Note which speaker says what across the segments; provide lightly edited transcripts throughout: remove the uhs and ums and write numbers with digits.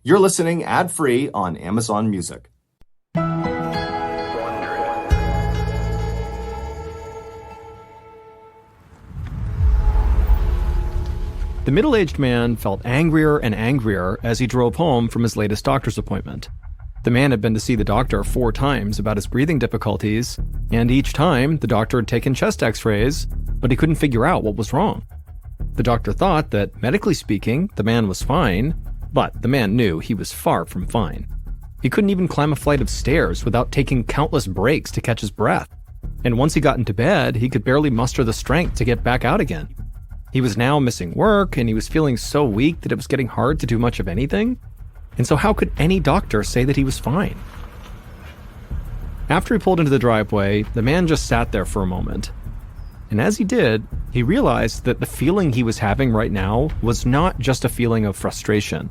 Speaker 1: You're listening ad-free on Amazon Music.
Speaker 2: The middle-aged man felt angrier and angrier as he drove home from his latest doctor's appointment. The man had been to see the doctor 4 times about his breathing difficulties, and each time the doctor had taken chest x-rays, but he couldn't figure out what was wrong. The doctor thought that, medically speaking, the man was fine, but the man knew he was far from fine. He couldn't even climb a flight of stairs without taking countless breaks to catch his breath, and once he got into bed, he could barely muster the strength to get back out again. He was now missing work, and he was feeling so weak that it was getting hard to do much of anything. And so how could any doctor say that he was fine? After he pulled into the driveway, the man just sat there for a moment. And as he did, he realized that the feeling he was having right now was not just a feeling of frustration.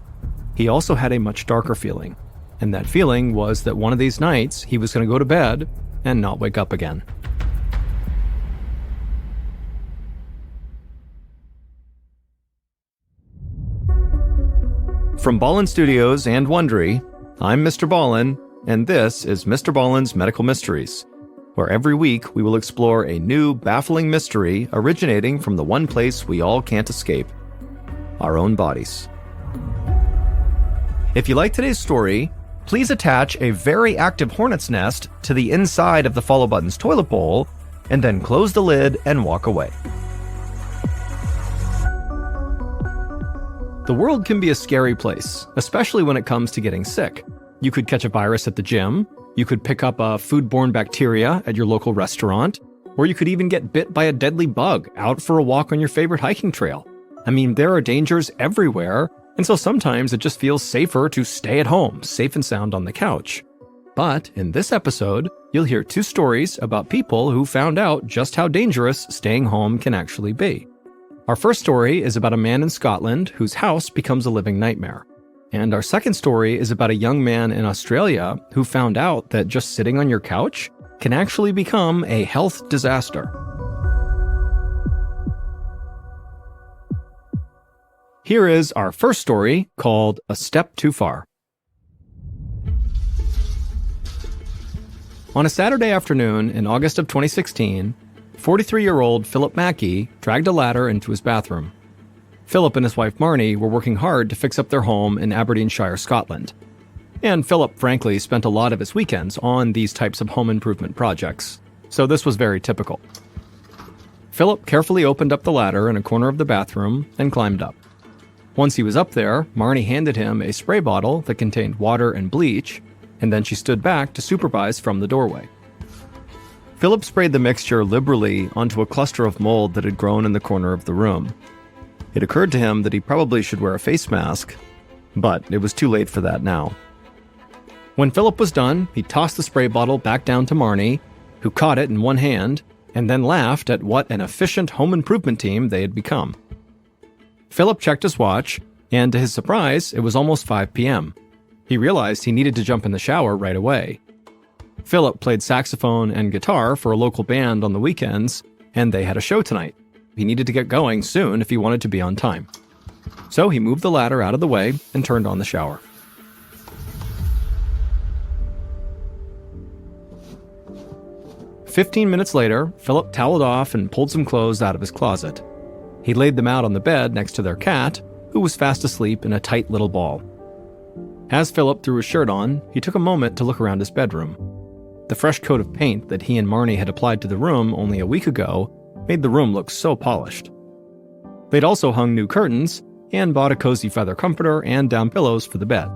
Speaker 2: He also had a much darker feeling. And that feeling was that one of these nights he was going to go to bed and not wake up again. From Ballen Studios and Wondery, I'm MrBallen, and this is MrBallen's Medical Mysteries, where every week we will explore a new, baffling mystery originating from the one place we all can't escape, our own bodies. If you like today's story, please attach a very active hornet's nest to the inside of the Follow Button's toilet bowl, and then close the lid and walk away. The world can be a scary place, especially when it comes to getting sick. You could catch a virus at the gym, you could pick up a foodborne bacteria at your local restaurant, or you could even get bit by a deadly bug out for a walk on your favorite hiking trail. I mean, there are dangers everywhere, and so sometimes it just feels safer to stay at home, safe and sound on the couch. But in this episode, you'll hear 2 stories about people who found out just how dangerous staying home can actually be. Our first story is about a man in Scotland whose house becomes a living nightmare. And our second story is about a young man in Australia who found out that just sitting on your couch can actually become a health disaster. Here is our first story called A Step Too Far. On a Saturday afternoon in August of 2016, 43-year-old Philip Mackey dragged a ladder into his bathroom. Philip and his wife Marnie were working hard to fix up their home in Aberdeenshire, Scotland. And Philip, frankly, spent a lot of his weekends on these types of home improvement projects, so this was very typical. Philip carefully opened up the ladder in a corner of the bathroom and climbed up. Once he was up there, Marnie handed him a spray bottle that contained water and bleach, and then she stood back to supervise from the doorway. Philip sprayed the mixture liberally onto a cluster of mold that had grown in the corner of the room. It occurred to him that he probably should wear a face mask, but it was too late for that now. When Philip was done, he tossed the spray bottle back down to Marnie, who caught it in one hand, and then laughed at what an efficient home improvement team they had become. Philip checked his watch, and to his surprise, it was almost 5 p.m. He realized he needed to jump in the shower right away. Philip played saxophone and guitar for a local band on the weekends, and they had a show tonight. He needed to get going soon if he wanted to be on time. So he moved the ladder out of the way and turned on the shower. "15 minutes later, Philip toweled off and pulled some clothes out of his closet. He laid them out on the bed next to their cat, who was fast asleep in a tight little ball. As Philip threw his shirt on, he took a moment to look around his bedroom. The fresh coat of paint that he and Marnie had applied to the room only a week ago made the room look so polished. They'd also hung new curtains and bought a cozy feather comforter and down pillows for the bed,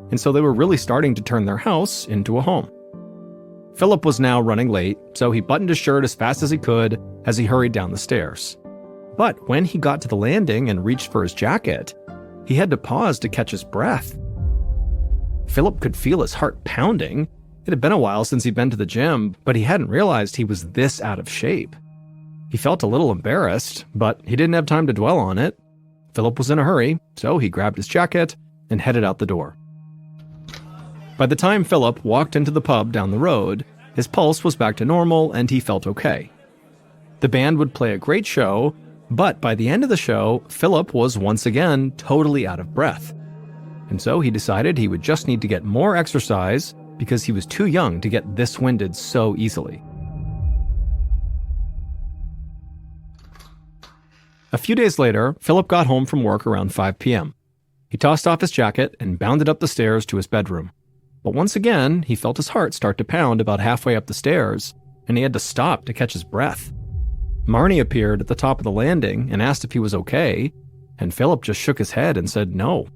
Speaker 2: and so they were really starting to turn their house into a home. Philip was now running late, so he buttoned his shirt as fast as he could as he hurried down the stairs. But when he got to the landing and reached for his jacket, he had to pause to catch his breath. Philip could feel his heart pounding. It had been a while since he'd been to the gym, but he hadn't realized he was this out of shape. He felt a little embarrassed, but he didn't have time to dwell on it. Philip was in a hurry, so he grabbed his jacket and headed out the door. By the time Philip walked into the pub down the road, his pulse was back to normal and he felt okay. The band would play a great show, but by the end of the show, Philip was once again totally out of breath. and so he decided he would just need to get more exercise because he was too young to get this winded so easily. A few days later, Philip got home from work around 5 p.m. He tossed off his jacket and bounded up the stairs to his bedroom. But once again, he felt his heart start to pound about halfway up the stairs, and he had to stop to catch his breath. Marnie appeared at the top of the landing and asked if he was okay, and Philip just shook his head and said no.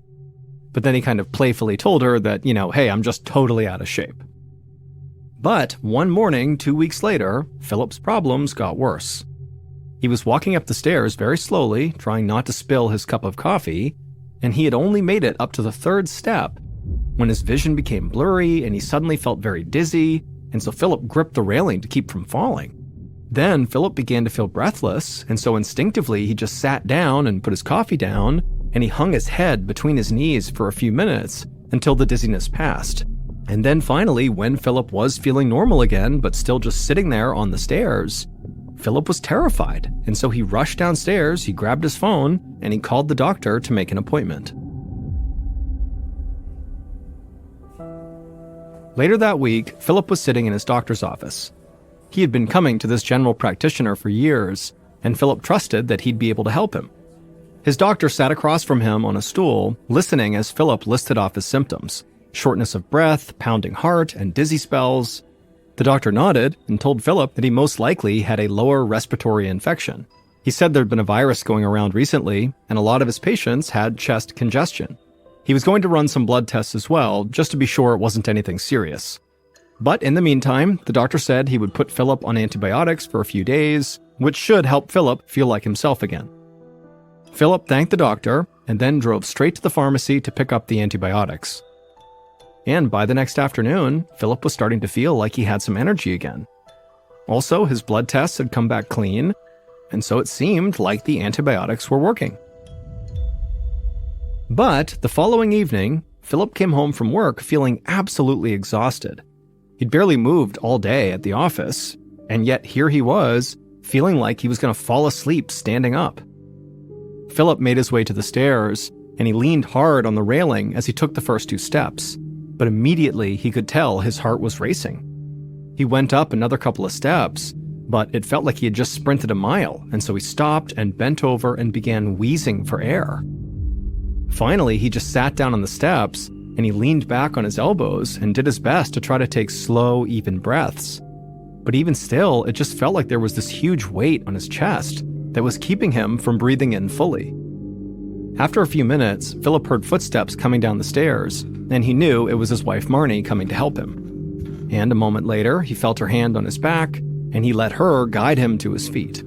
Speaker 2: But then he kind of playfully told her that, hey, I'm just totally out of shape. But one morning, 2 weeks later, Philip's problems got worse. He was walking up the stairs very slowly, trying not to spill his cup of coffee, and he had only made it up to the third step when his vision became blurry and he suddenly felt very dizzy, and so Philip gripped the railing to keep from falling. Then Philip began to feel breathless, and so instinctively he just sat down and put his coffee down, and he hung his head between his knees for a few minutes until the dizziness passed. And then finally, when Philip was feeling normal again, but still just sitting there on the stairs, Philip was terrified, and so he rushed downstairs, he grabbed his phone, and he called the doctor to make an appointment. Later that week, Philip was sitting in his doctor's office. He had been coming to this general practitioner for years, and Philip trusted that he'd be able to help him. His doctor sat across from him on a stool, listening as Philip listed off his symptoms: shortness of breath, pounding heart, and dizzy spells. The doctor nodded and told Philip that he most likely had a lower respiratory infection. He said there'd been a virus going around recently, and a lot of his patients had chest congestion. He was going to run some blood tests as well, just to be sure it wasn't anything serious. But in the meantime, the doctor said he would put Philip on antibiotics for a few days, which should help Philip feel like himself again. Philip thanked the doctor and then drove straight to the pharmacy to pick up the antibiotics. And by the next afternoon, Philip was starting to feel like he had some energy again. Also, his blood tests had come back clean, and so it seemed like the antibiotics were working. But the following evening, Philip came home from work feeling absolutely exhausted. He'd barely moved all day at the office, and yet here he was, feeling like he was going to fall asleep standing up. Philip made his way to the stairs, and he leaned hard on the railing as he took the first 2 steps, but immediately he could tell his heart was racing. He went up another couple of steps, but it felt like he had just sprinted a mile, and so he stopped and bent over and began wheezing for air. Finally, he just sat down on the steps, and he leaned back on his elbows and did his best to try to take slow, even breaths. But even still, it just felt like there was this huge weight on his chest that was keeping him from breathing in fully. After a few minutes, Philip heard footsteps coming down the stairs, and he knew it was his wife Marnie coming to help him. And a moment later, he felt her hand on his back, and he let her guide him to his feet.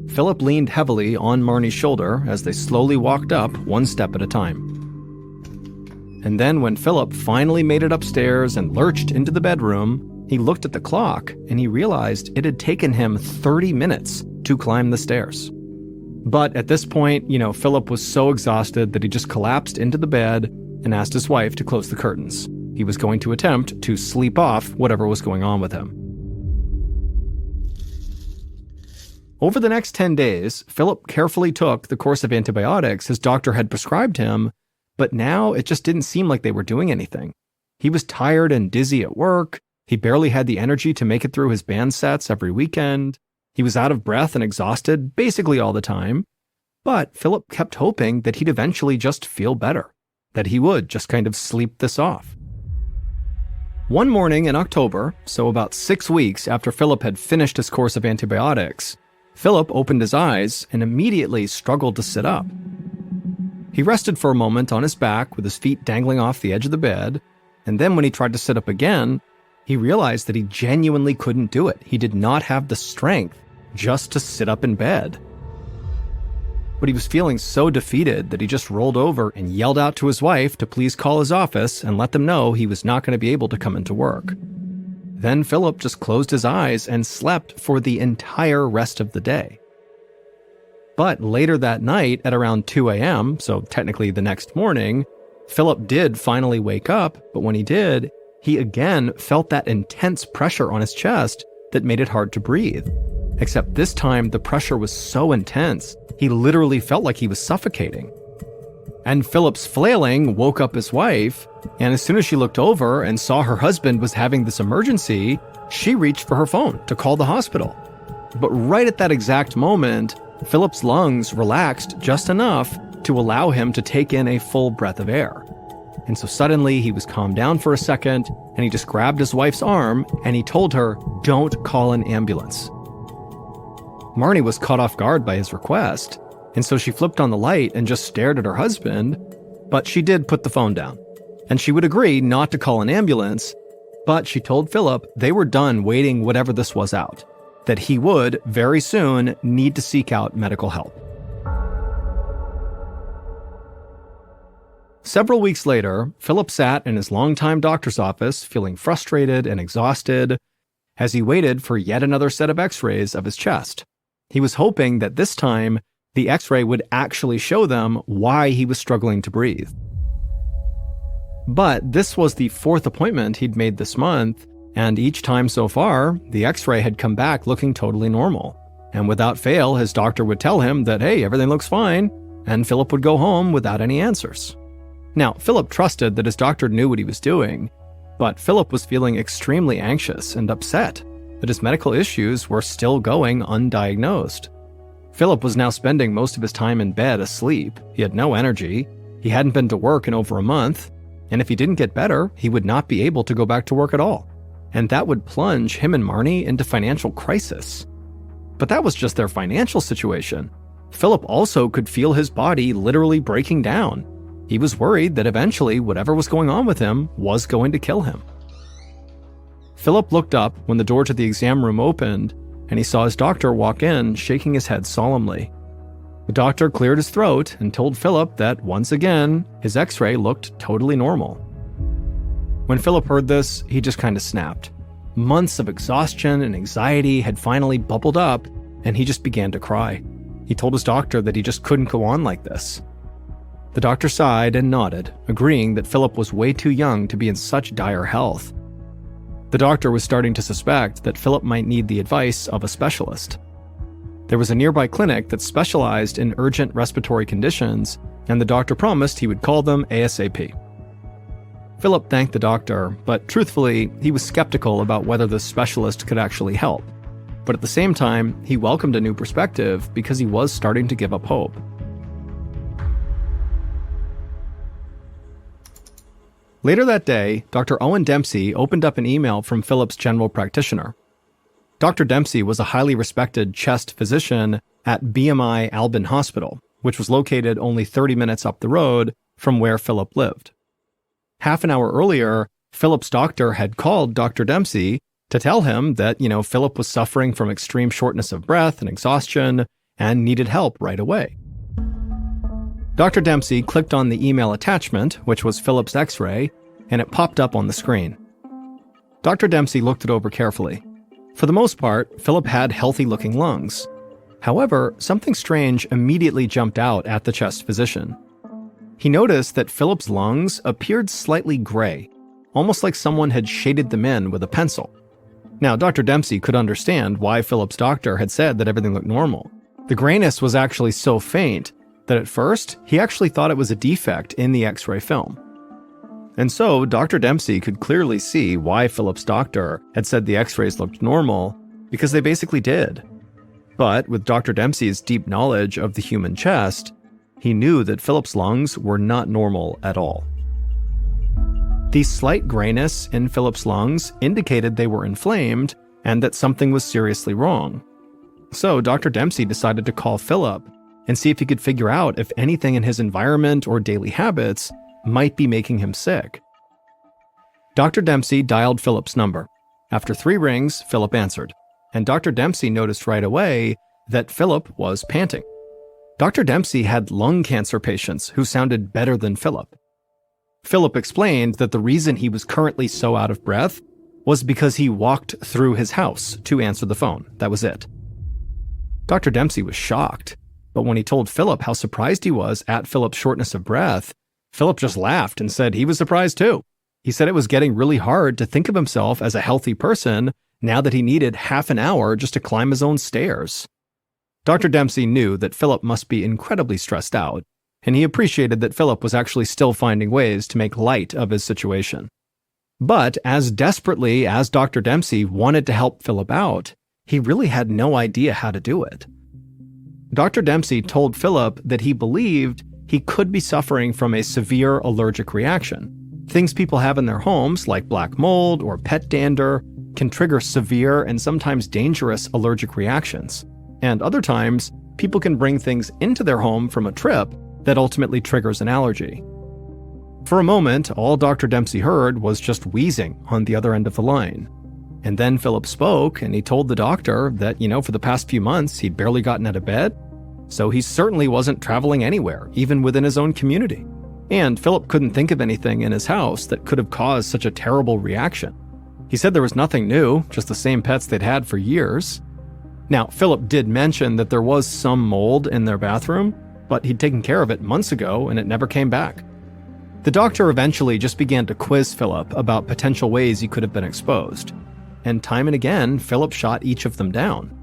Speaker 2: Philip leaned heavily on Marnie's shoulder as they slowly walked up, one step at a time. And then when Philip finally made it upstairs and lurched into the bedroom, he looked at the clock and he realized it had taken him 30 minutes to climb the stairs. But at this point, Philip was so exhausted that he just collapsed into the bed and asked his wife to close the curtains. He was going to attempt to sleep off whatever was going on with him. Over the next 10 days, Philip carefully took the course of antibiotics his doctor had prescribed him, but now it just didn't seem like they were doing anything. He was tired and dizzy at work. He barely had the energy to make it through his band sets every weekend. He was out of breath and exhausted basically all the time. But Philip kept hoping that he'd eventually just feel better, that he would just kind of sleep this off. One morning in October, so about 6 weeks after Philip had finished his course of antibiotics, Philip opened his eyes and immediately struggled to sit up. He rested for a moment on his back with his feet dangling off the edge of the bed, and then when he tried to sit up again, he realized that he genuinely couldn't do it. He did not have the strength just to sit up in bed. But he was feeling so defeated that he just rolled over and yelled out to his wife to please call his office and let them know he was not going to be able to come into work. Then Philip just closed his eyes and slept for the entire rest of the day. But later that night at around 2 a.m., so technically the next morning, Philip did finally wake up, but when he did, he again felt that intense pressure on his chest that made it hard to breathe. Except this time, the pressure was so intense, he literally felt like he was suffocating. And Philip's flailing woke up his wife, and as soon as she looked over and saw her husband was having this emergency, she reached for her phone to call the hospital. But right at that exact moment, Philip's lungs relaxed just enough to allow him to take in a full breath of air. And so suddenly he was calmed down for a second, and he just grabbed his wife's arm and he told her, "Don't call an ambulance." Marnie was caught off guard by his request, and so she flipped on the light and just stared at her husband, but she did put the phone down. And she would agree not to call an ambulance, but she told Philip they were done waiting whatever this was out, that he would, very soon, need to seek out medical help. Several weeks later, Philip sat in his longtime doctor's office feeling frustrated and exhausted as he waited for yet another set of x-rays of his chest. He was hoping that this time, the x-ray would actually show them why he was struggling to breathe. But this was the fourth appointment he'd made this month, and each time so far, the x-ray had come back looking totally normal. And without fail, his doctor would tell him that, hey, everything looks fine, and Philip would go home without any answers. Now, Philip trusted that his doctor knew what he was doing, but Philip was feeling extremely anxious and upset that his medical issues were still going undiagnosed. Philip was now spending most of his time in bed asleep. He had no energy. He hadn't been to work in over a month. And if he didn't get better, he would not be able to go back to work at all. And that would plunge him and Marnie into financial crisis. But that was just their financial situation. Philip also could feel his body literally breaking down. He was worried that eventually whatever was going on with him was going to kill him. Philip looked up when the door to the exam room opened, and he saw his doctor walk in, shaking his head solemnly. The doctor cleared his throat and told Philip that, once again, his x-ray looked totally normal. When Philip heard this, he just kind of snapped. Months of exhaustion and anxiety had finally bubbled up, and he just began to cry. He told his doctor that he just couldn't go on like this. The doctor sighed and nodded, agreeing that Philip was way too young to be in such dire health. The doctor was starting to suspect that Philip might need the advice of a specialist. There was a nearby clinic that specialized in urgent respiratory conditions, and the doctor promised he would call them ASAP. Philip thanked the doctor, but truthfully, he was skeptical about whether the specialist could actually help. But at the same time, he welcomed a new perspective because he was starting to give up hope. Later that day, Dr. Owen Dempsey opened up an email from Philip's general practitioner. Dr. Dempsey was a highly respected chest physician at BMI Albin Hospital, which was located only 30 minutes up the road from where Philip lived. Half an hour earlier, Philip's doctor had called Dr. Dempsey to tell him that, Philip was suffering from extreme shortness of breath and exhaustion and needed help right away. Dr. Dempsey clicked on the email attachment, which was Philip's x-ray, and it popped up on the screen. Dr. Dempsey looked it over carefully. For the most part, Philip had healthy-looking lungs. However, something strange immediately jumped out at the chest physician. He noticed that Philip's lungs appeared slightly gray, almost like someone had shaded them in with a pencil. Now, Dr. Dempsey could understand why Philip's doctor had said that everything looked normal. The grayness was actually so faint that at first, he actually thought it was a defect in the x-ray film. And so, Dr. Dempsey could clearly see why Philip's doctor had said the x-rays looked normal, because they basically did. But with Dr. Dempsey's deep knowledge of the human chest, he knew that Philip's lungs were not normal at all. The slight grayness in Philip's lungs indicated they were inflamed and that something was seriously wrong. So Dr. Dempsey decided to call Philip and see if he could figure out if anything in his environment or daily habits might be making him sick. Dr. Dempsey dialed Philip's number. After 3 rings, Philip answered, and Dr. Dempsey noticed right away that Philip was panting. Dr. Dempsey had lung cancer patients who sounded better than Philip. Philip explained that the reason he was currently so out of breath was because he walked through his house to answer the phone. That was it. Dr. Dempsey was shocked, but when he told Philip how surprised he was at Philip's shortness of breath, Philip just laughed and said he was surprised too. He said it was getting really hard to think of himself as a healthy person now that he needed half an hour just to climb his own stairs. Dr. Dempsey knew that Philip must be incredibly stressed out, and he appreciated that Philip was actually still finding ways to make light of his situation. But as desperately as Dr. Dempsey wanted to help Philip out, he really had no idea how to do it. Dr. Dempsey told Philip that he believed he could be suffering from a severe allergic reaction. Things people have in their homes, like black mold or pet dander, can trigger severe and sometimes dangerous allergic reactions. And other times, people can bring things into their home from a trip that ultimately triggers an allergy. For a moment, all Dr. Dempsey heard was just wheezing on the other end of the line. And then Philip spoke, and he told the doctor that, for the past few months, he'd barely gotten out of bed, so he certainly wasn't traveling anywhere, even within his own community. And Philip couldn't think of anything in his house that could have caused such a terrible reaction. He said there was nothing new, just the same pets they'd had for years. Now, Philip did mention that there was some mold in their bathroom, but he'd taken care of it months ago and it never came back. The doctor eventually just began to quiz Philip about potential ways he could have been exposed. And time and again, Philip shot each of them down.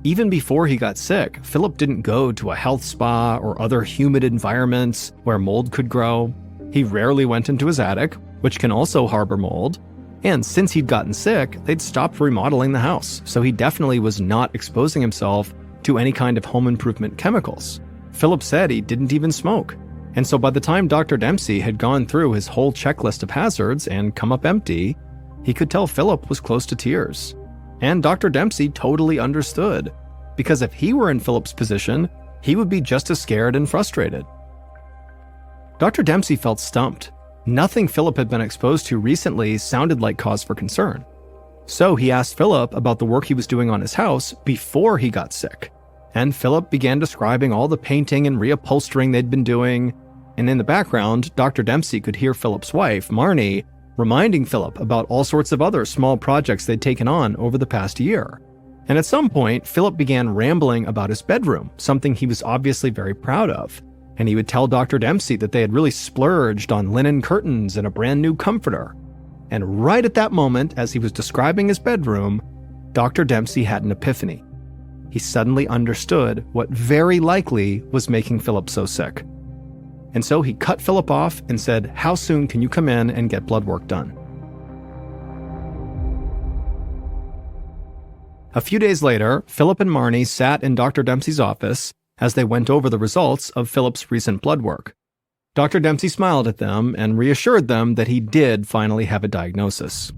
Speaker 2: Even before he got sick, Philip didn't go to a health spa or other humid environments where mold could grow. He rarely went into his attic, which can also harbor mold. And since he'd gotten sick, they'd stopped remodeling the house, so he definitely was not exposing himself to any kind of home improvement chemicals. Philip said he didn't even smoke. And so by the time Dr. Dempsey had gone through his whole checklist of hazards and come up empty, he could tell Philip was close to tears. And Dr. Dempsey totally understood, because if he were in Philip's position, he would be just as scared and frustrated. Dr. Dempsey felt stumped. Nothing Philip had been exposed to recently sounded like cause for concern. So he asked Philip about the work he was doing on his house before he got sick. And Philip began describing all the painting and reupholstering they'd been doing. And in the background, Dr. Dempsey could hear Philip's wife, Marnie, reminding Philip about all sorts of other small projects they'd taken on over the past year. And at some point, Philip began rambling about his bedroom, something he was obviously very proud of. And he would tell Dr. Dempsey that they had really splurged on linen curtains and a brand new comforter. And right at that moment, as he was describing his bedroom, Dr. Dempsey had an epiphany. He suddenly understood what very likely was making Philip so sick. And so he cut Philip off and said, "How soon can you come in and get blood work done?" A few days later, Philip and Marnie sat in Dr. Dempsey's office as they went over the results of Philip's recent blood work. Dr. Dempsey smiled at them and reassured them that he did finally have a diagnosis.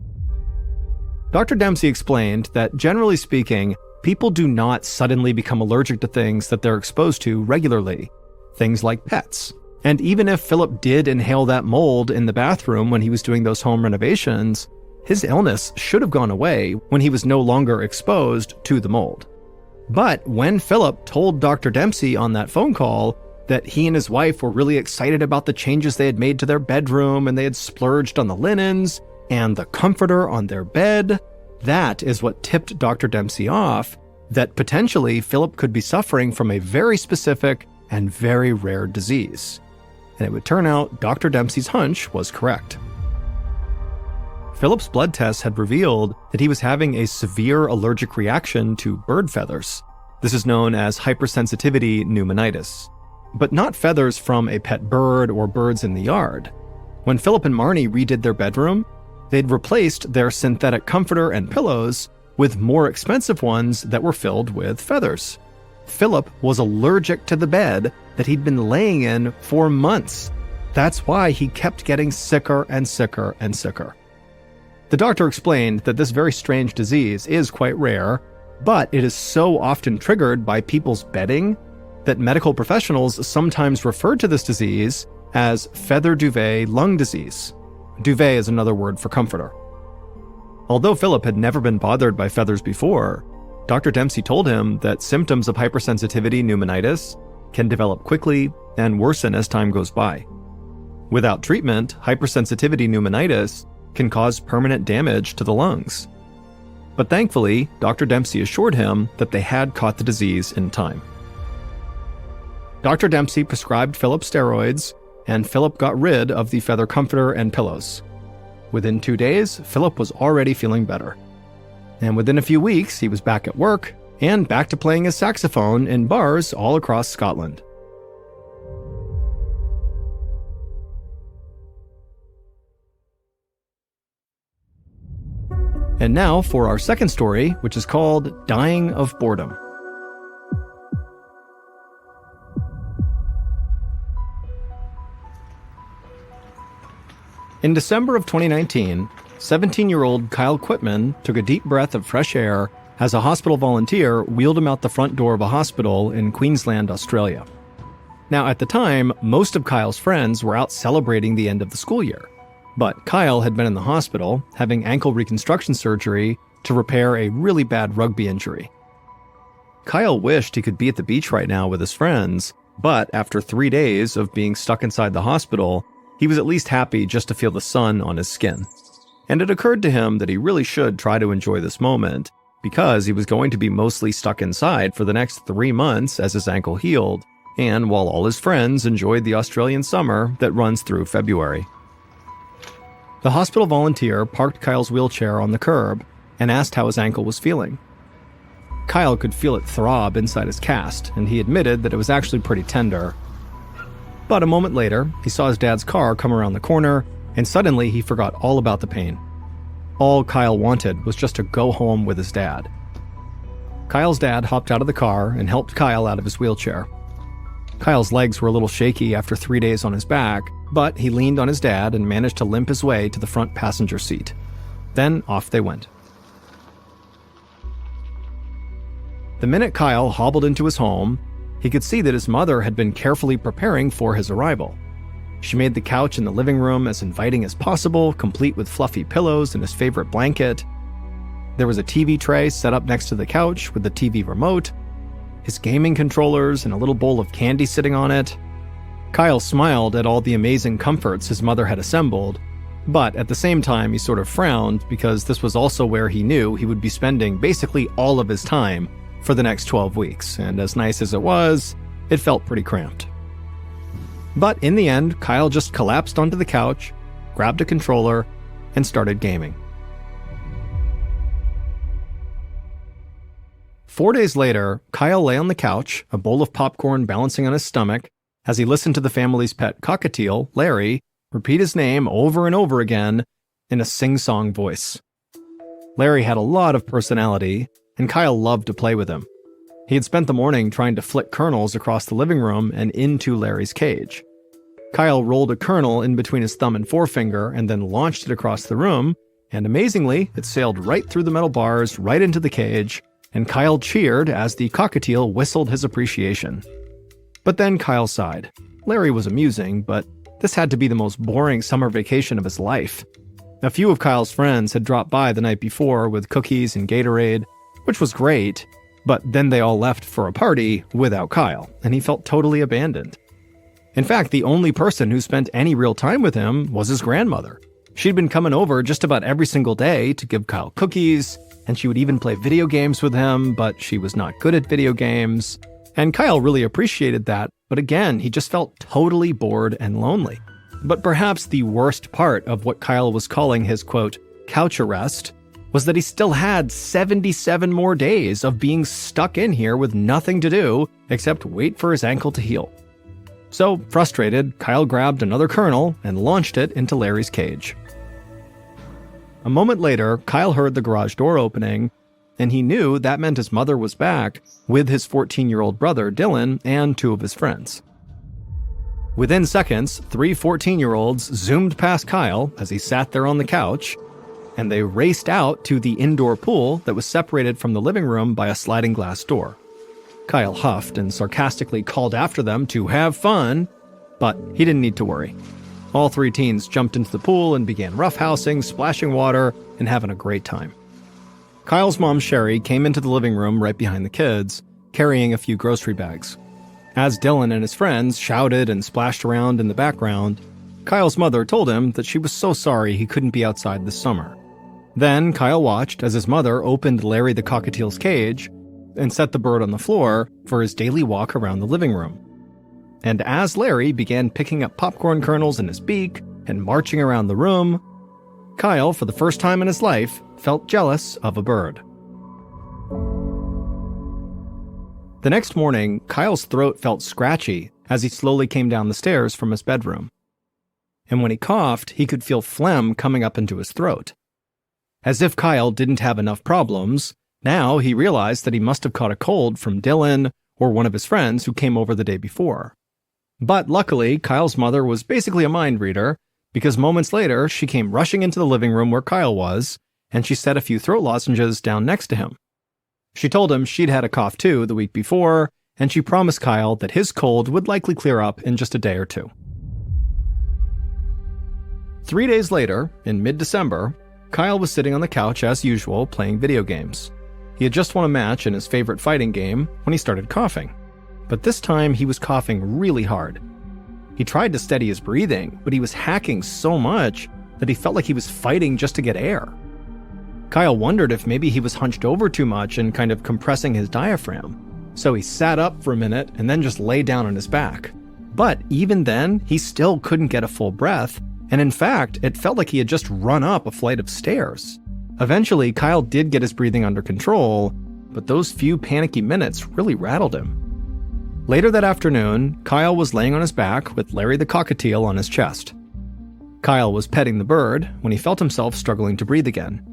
Speaker 2: Dr. Dempsey explained that, generally speaking, people do not suddenly become allergic to things that they're exposed to regularly, things like pets. And even if Philip did inhale that mold in the bathroom when he was doing those home renovations, his illness should have gone away when he was no longer exposed to the mold. But when Philip told Dr. Dempsey on that phone call that he and his wife were really excited about the changes they had made to their bedroom and they had splurged on the linens and the comforter on their bed, that is what tipped Dr. Dempsey off that potentially Philip could be suffering from a very specific and very rare disease. And it would turn out Dr. Dempsey's hunch was correct. Philip's blood tests had revealed that he was having a severe allergic reaction to bird feathers. This is known as hypersensitivity pneumonitis. But not feathers from a pet bird or birds in the yard. When Philip and Marnie redid their bedroom, they'd replaced their synthetic comforter and pillows with more expensive ones that were filled with feathers. Philip was allergic to the bed that he'd been laying in for months. That's why he kept getting sicker and sicker and sicker. The doctor explained that this very strange disease is quite rare, but it is so often triggered by people's bedding that medical professionals sometimes refer to this disease as feather duvet lung disease. Duvet is another word for comforter. Although Philip had never been bothered by feathers before, Dr. Dempsey told him that symptoms of hypersensitivity pneumonitis can develop quickly and worsen as time goes by. Without treatment, hypersensitivity pneumonitis can cause permanent damage to the lungs. But thankfully, Dr. Dempsey assured him that they had caught the disease in time. Dr. Dempsey prescribed Philip steroids, and Philip got rid of the feather comforter and pillows. Within 2 days, Philip was already feeling better. And within a few weeks, he was back at work and back to playing his saxophone in bars all across Scotland. And now for our second story, which is called Dying of Boredom. In December of 2019, 17-year-old Kyle Quitman took a deep breath of fresh air as a hospital volunteer wheeled him out the front door of a hospital in Queensland, Australia. Now, at the time, most of Kyle's friends were out celebrating the end of the school year. But Kyle had been in the hospital, having ankle reconstruction surgery to repair a really bad rugby injury. Kyle wished he could be at the beach right now with his friends, but after 3 days of being stuck inside the hospital, he was at least happy just to feel the sun on his skin. And it occurred to him that he really should try to enjoy this moment, because he was going to be mostly stuck inside for the next 3 months as his ankle healed, and while all his friends enjoyed the Australian summer that runs through February. The hospital volunteer parked Kyle's wheelchair on the curb and asked how his ankle was feeling. Kyle could feel it throb inside his cast, and he admitted that it was actually pretty tender. But a moment later, he saw his dad's car come around the corner, and suddenly he forgot all about the pain. All Kyle wanted was just to go home with his dad. Kyle's dad hopped out of the car and helped Kyle out of his wheelchair. Kyle's legs were a little shaky after 3 days on his back, but he leaned on his dad and managed to limp his way to the front passenger seat. Then off they went. The minute Kyle hobbled into his home, he could see that his mother had been carefully preparing for his arrival. She made the couch in the living room as inviting as possible, complete with fluffy pillows and his favorite blanket. There was a TV tray set up next to the couch with the TV remote, his gaming controllers, and a little bowl of candy sitting on it. Kyle smiled at all the amazing comforts his mother had assembled, but at the same time he sort of frowned because this was also where he knew he would be spending basically all of his time for the next 12 weeks, and as nice as it was, it felt pretty cramped. But in the end, Kyle just collapsed onto the couch, grabbed a controller, and started gaming. 4 days later, Kyle lay on the couch, a bowl of popcorn balancing on his stomach, as he listened to the family's pet cockatiel, Larry, repeat his name over and over again in a sing-song voice. Larry had a lot of personality, and Kyle loved to play with him. He had spent the morning trying to flick kernels across the living room and into Larry's cage. Kyle rolled a kernel in between his thumb and forefinger and then launched it across the room, and amazingly, it sailed right through the metal bars, right into the cage, and Kyle cheered as the cockatiel whistled his appreciation. But then Kyle sighed. Larry was amusing, but this had to be the most boring summer vacation of his life. A few of Kyle's friends had dropped by the night before with cookies and Gatorade, which was great, but then they all left for a party without Kyle, and he felt totally abandoned. In fact, the only person who spent any real time with him was his grandmother. She'd been coming over just about every single day to give Kyle cookies, and she would even play video games with him, but she was not good at video games. And Kyle really appreciated that, but again, he just felt totally bored and lonely. But perhaps the worst part of what Kyle was calling his, quote, couch arrest, was that he still had 77 more days of being stuck in here with nothing to do except wait for his ankle to heal. So, frustrated, Kyle grabbed another kernel and launched it into Larry's cage. A moment later, Kyle heard the garage door opening, and he knew that meant his mother was back with his 14-year-old brother, Dylan, and 2 of his friends. Within seconds, 3 14-year-olds zoomed past Kyle as he sat there on the couch, and they raced out to the indoor pool that was separated from the living room by a sliding glass door. Kyle huffed and sarcastically called after them to have fun, but he didn't need to worry. All 3 teens jumped into the pool and began roughhousing, splashing water, and having a great time. Kyle's mom, Sherry, came into the living room right behind the kids, carrying a few grocery bags. As Dylan and his friends shouted and splashed around in the background, Kyle's mother told him that she was so sorry he couldn't be outside this summer. Then Kyle watched as his mother opened Larry the cockatiel's cage and set the bird on the floor for his daily walk around the living room. And as Larry began picking up popcorn kernels in his beak and marching around the room, Kyle, for the first time in his life, felt jealous of a bird. The next morning, Kyle's throat felt scratchy as he slowly came down the stairs from his bedroom. And when he coughed, he could feel phlegm coming up into his throat. As if Kyle didn't have enough problems, now he realized that he must have caught a cold from Dylan or one of his friends who came over the day before. But luckily, Kyle's mother was basically a mind reader, because moments later, she came rushing into the living room where Kyle was, and she set a few throat lozenges down next to him. She told him she'd had a cough too the week before, and she promised Kyle that his cold would likely clear up in just a day or two. 3 days later, in mid-December, Kyle was sitting on the couch as usual playing video games. He had just won a match in his favorite fighting game when he started coughing. But this time he was coughing really hard. He tried to steady his breathing, but he was hacking so much that he felt like he was fighting just to get air. Kyle wondered if maybe he was hunched over too much and kind of compressing his diaphragm. So he sat up for a minute and then just lay down on his back. But even then, he still couldn't get a full breath, and in fact, it felt like he had just run up a flight of stairs. Eventually, Kyle did get his breathing under control, but those few panicky minutes really rattled him. Later that afternoon, Kyle was laying on his back with Larry the cockatiel on his chest. Kyle was petting the bird when he felt himself struggling to breathe again.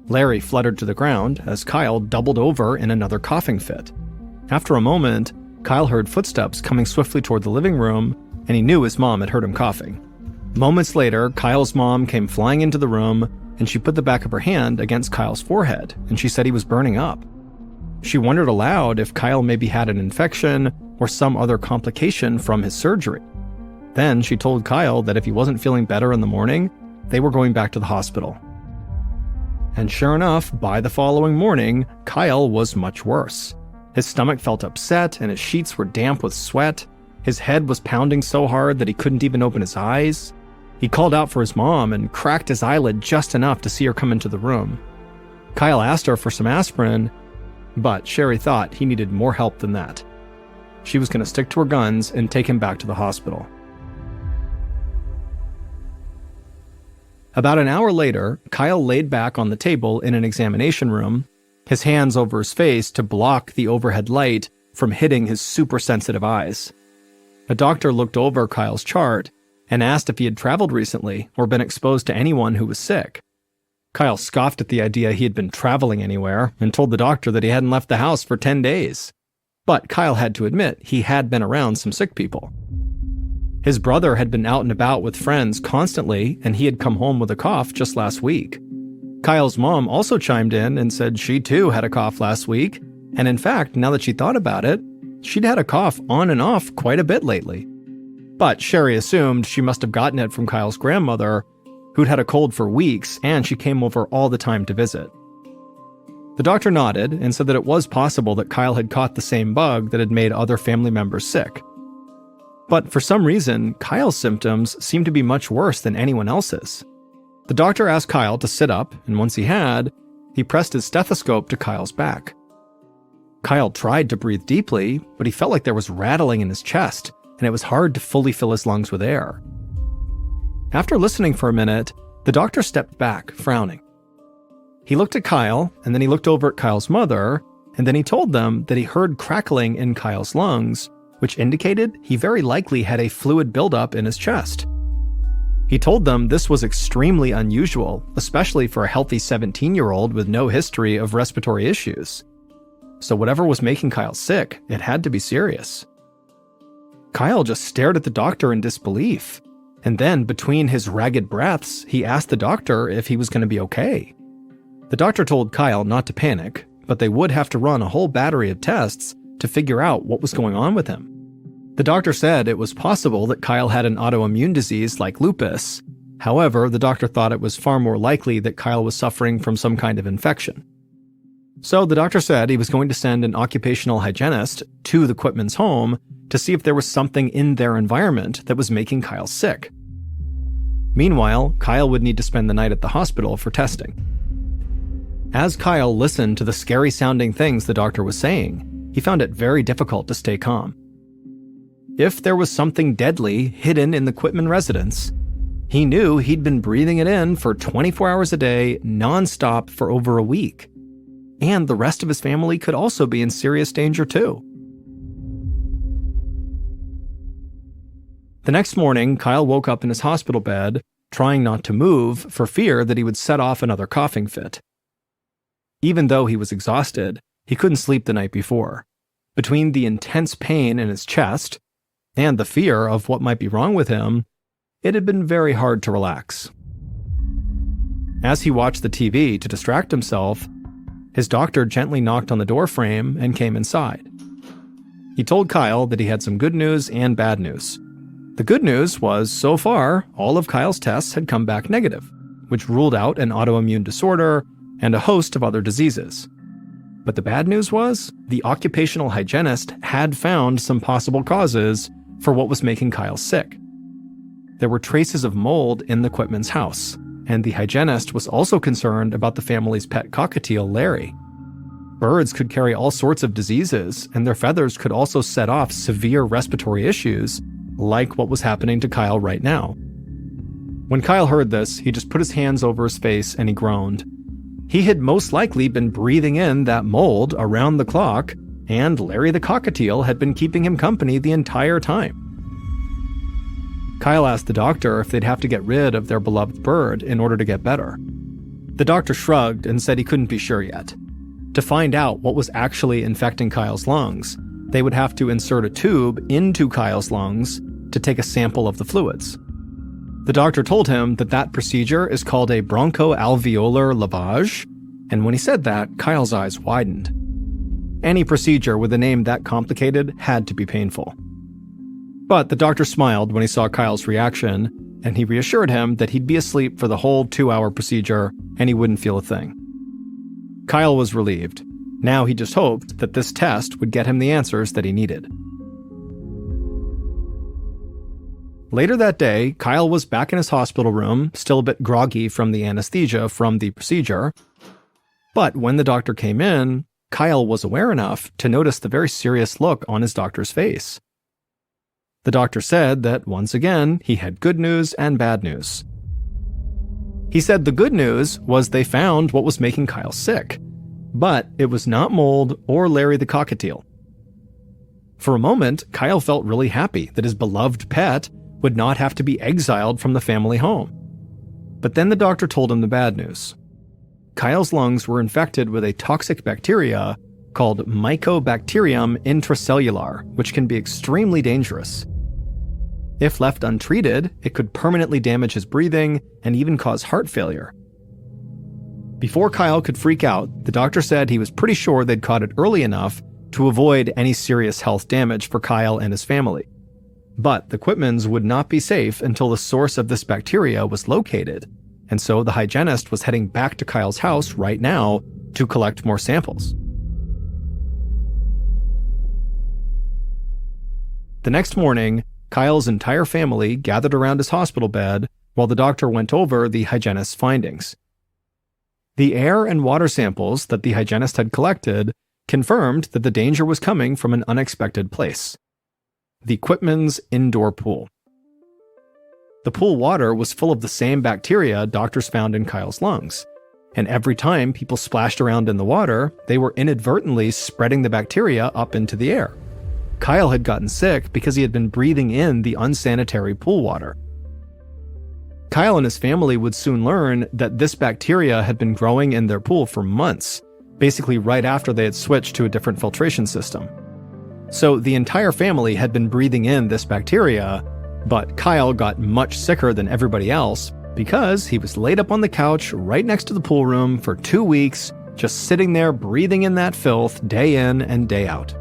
Speaker 2: Larry fluttered to the ground as Kyle doubled over in another coughing fit. After a moment, Kyle heard footsteps coming swiftly toward the living room, and he knew his mom had heard him coughing. Moments later, Kyle's mom came flying into the room, and she put the back of her hand against Kyle's forehead, and she said he was burning up. She wondered aloud if Kyle maybe had an infection or some other complication from his surgery. Then she told Kyle that if he wasn't feeling better in the morning, they were going back to the hospital. And sure enough, by the following morning, Kyle was much worse. His stomach felt upset and his sheets were damp with sweat. His head was pounding so hard that he couldn't even open his eyes. He called out for his mom and cracked his eyelid just enough to see her come into the room. Kyle asked her for some aspirin, but Sherry thought he needed more help than that. She was going to stick to her guns and take him back to the hospital. About an hour later, Kyle laid back on the table in an examination room, his hands over his face to block the overhead light from hitting his super sensitive eyes. A doctor looked over Kyle's chart and asked if he had traveled recently or been exposed to anyone who was sick. Kyle scoffed at the idea he had been traveling anywhere and told the doctor that he hadn't left the house for 10 days. But Kyle had to admit he had been around some sick people. His brother had been out and about with friends constantly, and he had come home with a cough just last week. Kyle's mom also chimed in and said she too had a cough last week, and in fact, now that she thought about it, she'd had a cough on and off quite a bit lately. But Sherry assumed she must have gotten it from Kyle's grandmother, who'd had a cold for weeks, and she came over all the time to visit. The doctor nodded and said that it was possible that Kyle had caught the same bug that had made other family members sick. But for some reason, Kyle's symptoms seemed to be much worse than anyone else's. The doctor asked Kyle to sit up, and once he had, he pressed his stethoscope to Kyle's back. Kyle tried to breathe deeply, but he felt like there was rattling in his chest, and it was hard to fully fill his lungs with air. After listening for a minute, the doctor stepped back, frowning. He looked at Kyle, and then he looked over at Kyle's mother, and then he told them that he heard crackling in Kyle's lungs, which indicated he very likely had a fluid buildup in his chest. He told them this was extremely unusual, especially for a healthy 17-year-old with no history of respiratory issues. So whatever was making Kyle sick, it had to be serious. Kyle just stared at the doctor in disbelief, and then between his ragged breaths, he asked the doctor if he was going to be okay. The doctor told Kyle not to panic, but they would have to run a whole battery of tests to figure out what was going on with him. The doctor said it was possible that Kyle had an autoimmune disease like lupus. However, the doctor thought it was far more likely that Kyle was suffering from some kind of infection. So the doctor said he was going to send an occupational hygienist to the Quitman's home to see if there was something in their environment that was making Kyle sick. Meanwhile, Kyle would need to spend the night at the hospital for testing. As Kyle listened to the scary-sounding things the doctor was saying, he found it very difficult to stay calm. If there was something deadly hidden in the Quitman residence, he knew he'd been breathing it in for 24 hours a day, non-stop for over a week. And the rest of his family could also be in serious danger too. The next morning, Kyle woke up in his hospital bed trying not to move for fear that he would set off another coughing fit. Even though he was exhausted, he couldn't sleep the night before. Between the intense pain in his chest and the fear of what might be wrong with him, it had been very hard to relax. As he watched the TV to distract himself, his doctor gently knocked on the door frame and came inside. He told Kyle that he had some good news and bad news. The good news was, so far, all of Kyle's tests had come back negative, which ruled out an autoimmune disorder and a host of other diseases. But the bad news was, the occupational hygienist had found some possible causes for what was making Kyle sick. There were traces of mold in the Quitman's house, and the hygienist was also concerned about the family's pet cockatiel, Larry. Birds could carry all sorts of diseases, and their feathers could also set off severe respiratory issues, like what was happening to Kyle right now. When Kyle heard this, he just put his hands over his face and he groaned. He had most likely been breathing in that mold around the clock, and Larry the cockatiel had been keeping him company the entire time. Kyle asked the doctor if they'd have to get rid of their beloved bird in order to get better. The doctor shrugged and said he couldn't be sure yet. To find out what was actually infecting Kyle's lungs, they would have to insert a tube into Kyle's lungs to take a sample of the fluids. The doctor told him that that procedure is called a bronchoalveolar lavage, and when he said that, Kyle's eyes widened. Any procedure with a name that complicated had to be painful. But the doctor smiled when he saw Kyle's reaction, and he reassured him that he'd be asleep for the whole 2-hour procedure and he wouldn't feel a thing. Kyle was relieved. Now he just hoped that this test would get him the answers that he needed. Later that day, Kyle was back in his hospital room, still a bit groggy from the anesthesia from the procedure. But when the doctor came in, Kyle was aware enough to notice the very serious look on his doctor's face. The doctor said that, once again, he had good news and bad news. He said the good news was they found what was making Kyle sick, but it was not mold or Larry the cockatiel. For a moment, Kyle felt really happy that his beloved pet would not have to be exiled from the family home. But then the doctor told him the bad news. Kyle's lungs were infected with a toxic bacteria called Mycobacterium intracellular, which can be extremely dangerous. If left untreated, it could permanently damage his breathing and even cause heart failure. Before Kyle could freak out, the doctor said he was pretty sure they'd caught it early enough to avoid any serious health damage for Kyle and his family. But the Quitmans would not be safe until the source of this bacteria was located, and so the hygienist was heading back to Kyle's house right now to collect more samples. The next morning, Kyle's entire family gathered around his hospital bed while the doctor went over the hygienist's findings. The air and water samples that the hygienist had collected confirmed that the danger was coming from an unexpected place: the Quitman's indoor pool. The pool water was full of the same bacteria doctors found in Kyle's lungs, and every time people splashed around in the water, they were inadvertently spreading the bacteria up into the air. Kyle had gotten sick because he had been breathing in the unsanitary pool water. Kyle and his family would soon learn that this bacteria had been growing in their pool for months, basically right after they had switched to a different filtration system. So the entire family had been breathing in this bacteria, but Kyle got much sicker than everybody else because he was laid up on the couch right next to the pool room for 2 weeks, just sitting there breathing in that filth day in and day out.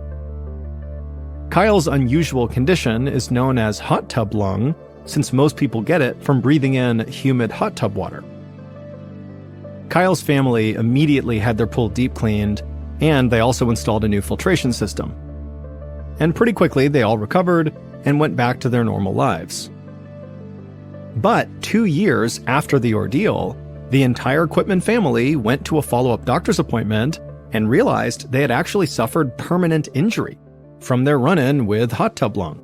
Speaker 2: Kyle's unusual condition is known as hot tub lung, since most people get it from breathing in humid hot tub water. Kyle's family immediately had their pool deep cleaned, and they also installed a new filtration system. And pretty quickly they all recovered and went back to their normal lives. But 2 years after the ordeal, the entire Quitman family went to a follow-up doctor's appointment and realized they had actually suffered permanent injury from their run-in with hot tub lung.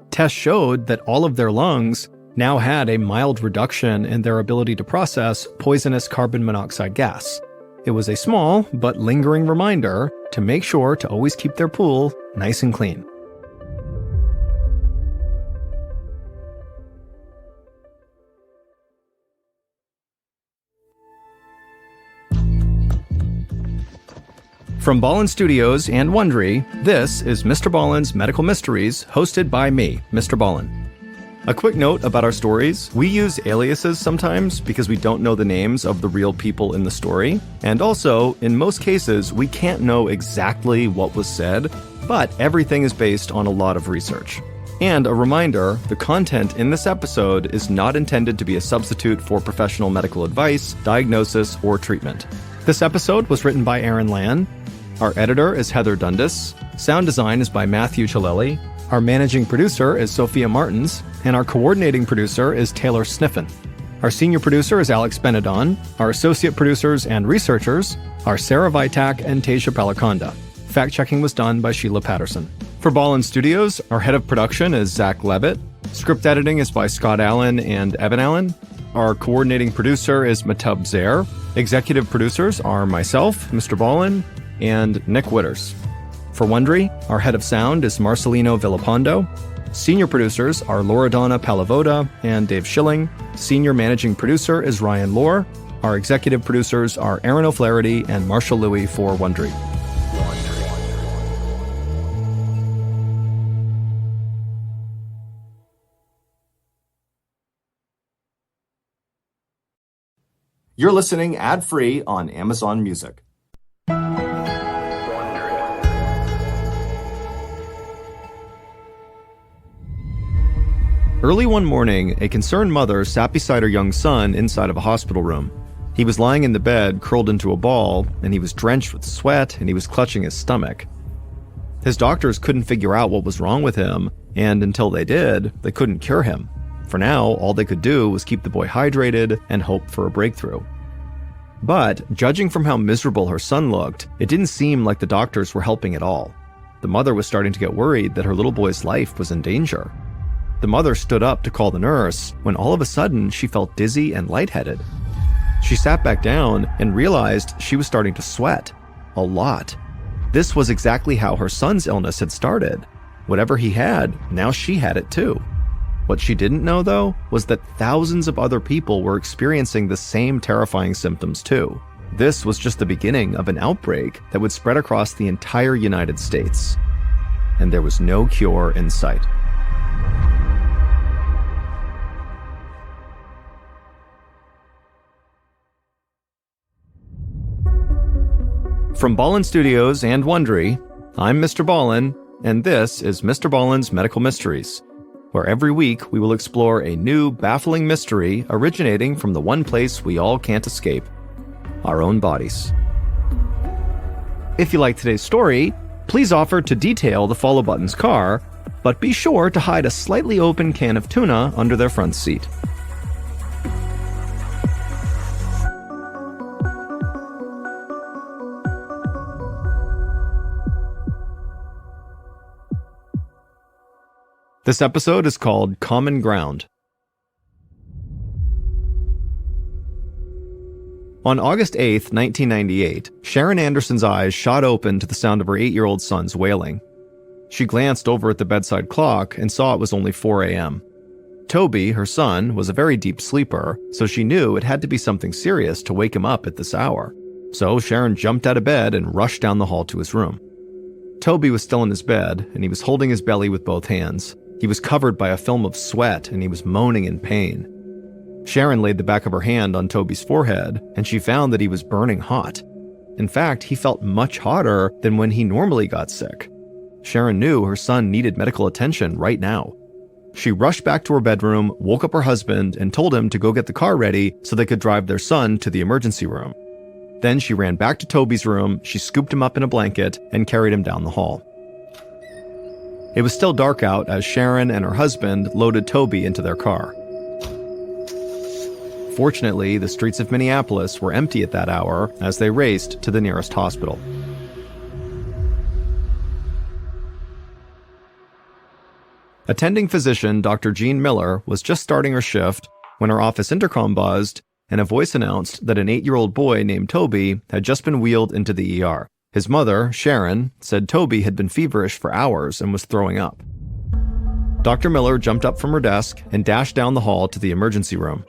Speaker 2: Tests showed that all of their lungs now had a mild reduction in their ability to process poisonous carbon monoxide gas. It was a small but lingering reminder to make sure to always keep their pool nice and clean. From Ballen Studios and Wondery, this is MrBallen's Medical Mysteries, hosted by me, MrBallen. A quick note about our stories: we use aliases sometimes because we don't know the names of the real people in the story, and also, in most cases, we can't know exactly what was said, but everything is based on a lot of research. And a reminder, the content in this episode is not intended to be a substitute for professional medical advice, diagnosis, or treatment. This episode was written by Aaron Lan. Our editor is Heather Dundas. Sound design is by Matthew Chaleli. Our managing producer is Sophia Martins, and our coordinating producer is Taylor Sniffen. Our senior producer is Alex Benedon. Our associate producers and researchers are Sarah Vitak and Tasia Palaconda. Fact-checking was done by Sheila Patterson. For Ballen Studios, our head of production is Zach Levitt. Script editing is by Scott Allen and Evan Allen. Our coordinating producer is Matub Zair. Executive producers are myself, MrBallen, and Nick Witters. For Wondery, our head of sound is Marcelino Villapando. Senior producers are Loredana Palavoda and Dave Schilling. Senior managing producer is Ryan Lohr. Our executive producers are Aaron O'Flaherty and Marshall Louis for Wondery.
Speaker 1: You're listening ad-free on Amazon Music.
Speaker 2: Early one morning, a concerned mother sat beside her young son inside of a hospital room. He was lying in the bed, curled into a ball, and he was drenched with sweat, and he was clutching his stomach. His doctors couldn't figure out what was wrong with him, and until they did, they couldn't cure him. For now, all they could do was keep the boy hydrated and hope for a breakthrough. But, judging from how miserable her son looked, it didn't seem like the doctors were helping at all. The mother was starting to get worried that her little boy's life was in danger. The mother stood up to call the nurse when all of a sudden she felt dizzy and lightheaded. She sat back down and realized she was starting to sweat. A lot. This was exactly how her son's illness had started. Whatever he had, now she had it too. What she didn't know, though, was that thousands of other people were experiencing the same terrifying symptoms too. This was just the beginning of an outbreak that would spread across the entire United States. And there was no cure in sight. From Ballen Studios and Wondery, I'm MrBallen, and this is MrBallen's Medical Mysteries, where every week we will explore a new, baffling mystery originating from the one place we all can't escape, our own bodies. If you like today's story, please offer to detail the Follow Button's car, but be sure to hide a slightly open can of tuna under their front seat. This episode is called Common Ground. On August 8th, 1998, Sharon Anderson's eyes shot open to the sound of her 8-year-old son's wailing. She glanced over at the bedside clock and saw it was only 4 a.m. Toby, her son, was a very deep sleeper, so she knew it had to be something serious to wake him up at this hour. So Sharon jumped out of bed and rushed down the hall to his room. Toby was still in his bed, and he was holding his belly with both hands. He was covered by a film of sweat, and he was moaning in pain. Sharon laid the back of her hand on Toby's forehead, and she found that he was burning hot. In fact, he felt much hotter than when he normally got sick. Sharon knew her son needed medical attention right now. She rushed back to her bedroom, woke up her husband, and told him to go get the car ready so they could drive their son to the emergency room. Then she ran back to Toby's room, she scooped him up in a blanket, and carried him down the hall. It was still dark out as Sharon and her husband loaded Toby into their car. Fortunately, the streets of Minneapolis were empty at that hour as they raced to the nearest hospital. Attending physician Dr. Jean Miller was just starting her shift when her office intercom buzzed and a voice announced that an 8-year-old boy named Toby had just been wheeled into the ER. His mother, Sharon, said Toby had been feverish for hours and was throwing up. Dr. Miller jumped up from her desk and dashed down the hall to the emergency room.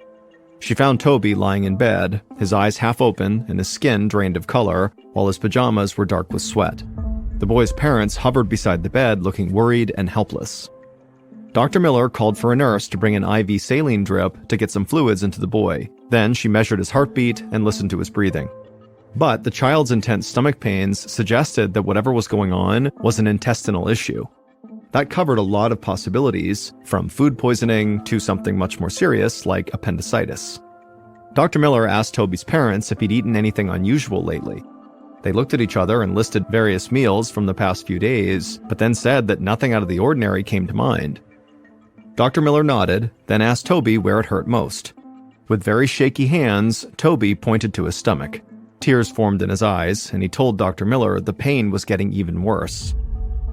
Speaker 2: She found Toby lying in bed, his eyes half open and his skin drained of color, while his pajamas were dark with sweat. The boy's parents hovered beside the bed looking worried and helpless. Dr. Miller called for a nurse to bring an IV saline drip to get some fluids into the boy. Then she measured his heartbeat and listened to his breathing. But the child's intense stomach pains suggested that whatever was going on was an intestinal issue. That covered a lot of possibilities, from food poisoning to something much more serious like appendicitis. Dr. Miller asked Toby's parents if he'd eaten anything unusual lately. They looked at each other and listed various meals from the past few days, but then said that nothing out of the ordinary came to mind. Dr. Miller nodded, then asked Toby where it hurt most. With very shaky hands, Toby pointed to his stomach. Tears formed in his eyes, and he told Dr. Miller the pain was getting even worse.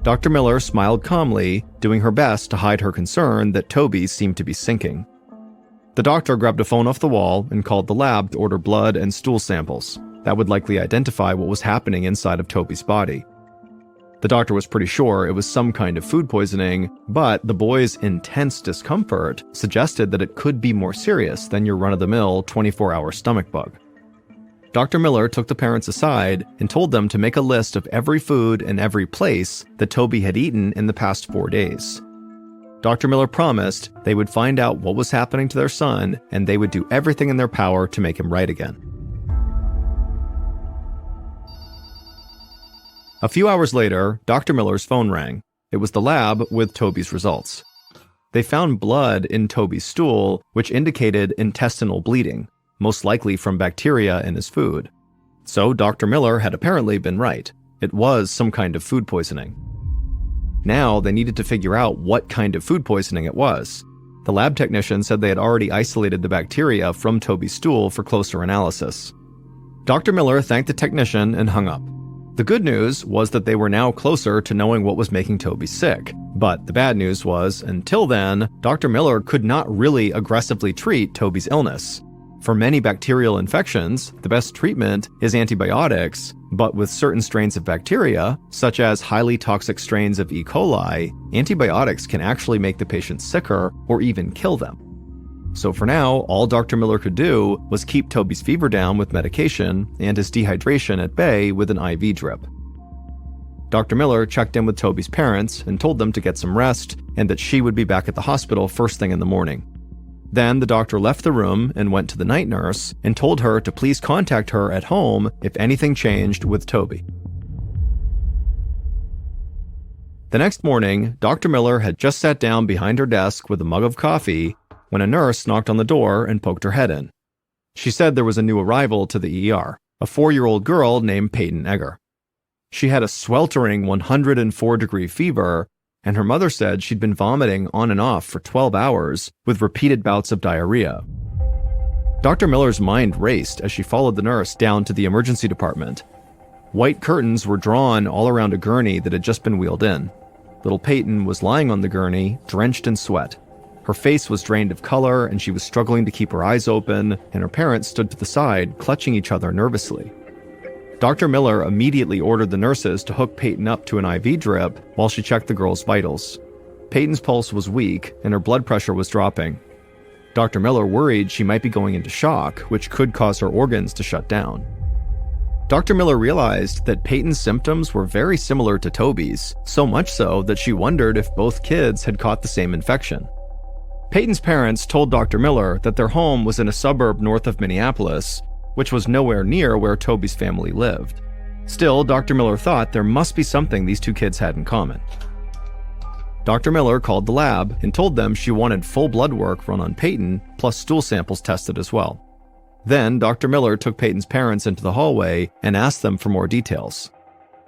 Speaker 2: Dr. Miller smiled calmly, doing her best to hide her concern that Toby seemed to be sinking. The doctor grabbed a phone off the wall and called the lab to order blood and stool samples. That would likely identify what was happening inside of Toby's body. The doctor was pretty sure it was some kind of food poisoning, but the boy's intense discomfort suggested that it could be more serious than your run-of-the-mill 24-hour stomach bug. Dr. Miller took the parents aside and told them to make a list of every food and every place that Toby had eaten in the past 4 days. Dr. Miller promised they would find out what was happening to their son and they would do everything in their power to make him right again. A few hours later, Dr. Miller's phone rang. It was the lab with Toby's results. They found blood in Toby's stool, which indicated intestinal bleeding, most likely from bacteria in his food. So Dr. Miller had apparently been right. It was some kind of food poisoning. Now they needed to figure out what kind of food poisoning it was. The lab technician said they had already isolated the bacteria from Toby's stool for closer analysis. Dr. Miller thanked the technician and hung up. The good news was that they were now closer to knowing what was making Toby sick. But the bad news was, until then, Dr. Miller could not really aggressively treat Toby's illness. For many bacterial infections, the best treatment is antibiotics, but with certain strains of bacteria, such as highly toxic strains of E. coli, antibiotics can actually make the patient sicker or even kill them. So for now, all Dr. Miller could do was keep Toby's fever down with medication and his dehydration at bay with an IV drip. Dr. Miller checked in with Toby's parents and told them to get some rest and that she would be back at the hospital first thing in the morning. Then the doctor left the room and went to the night nurse and told her to please contact her at home if anything changed with Toby. The next morning, Dr. Miller had just sat down behind her desk with a mug of coffee when a nurse knocked on the door and poked her head in. She said there was a new arrival to the ER, a 4-year-old girl named Peyton Egger. She had a sweltering 104-degree fever, and her mother said she'd been vomiting on and off for 12 hours with repeated bouts of diarrhea. Dr. Miller's mind raced as she followed the nurse down to the emergency department. White curtains were drawn all around a gurney that had just been wheeled in. Little Peyton was lying on the gurney, drenched in sweat. Her face was drained of color, and she was struggling to keep her eyes open, and her parents stood to the side, clutching each other nervously. Dr. Miller immediately ordered the nurses to hook Peyton up to an IV drip while she checked the girl's vitals. Peyton's pulse was weak, and her blood pressure was dropping. Dr. Miller worried she might be going into shock, which could cause her organs to shut down. Dr. Miller realized that Peyton's symptoms were very similar to Toby's, so much so that she wondered if both kids had caught the same infection. Peyton's parents told Dr. Miller that their home was in a suburb north of Minneapolis, which was nowhere near where Toby's family lived. Still, Dr. Miller thought there must be something these two kids had in common. Dr. Miller called the lab and told them she wanted full blood work run on Peyton, plus stool samples tested as well. Then, Dr. Miller took Peyton's parents into the hallway and asked them for more details.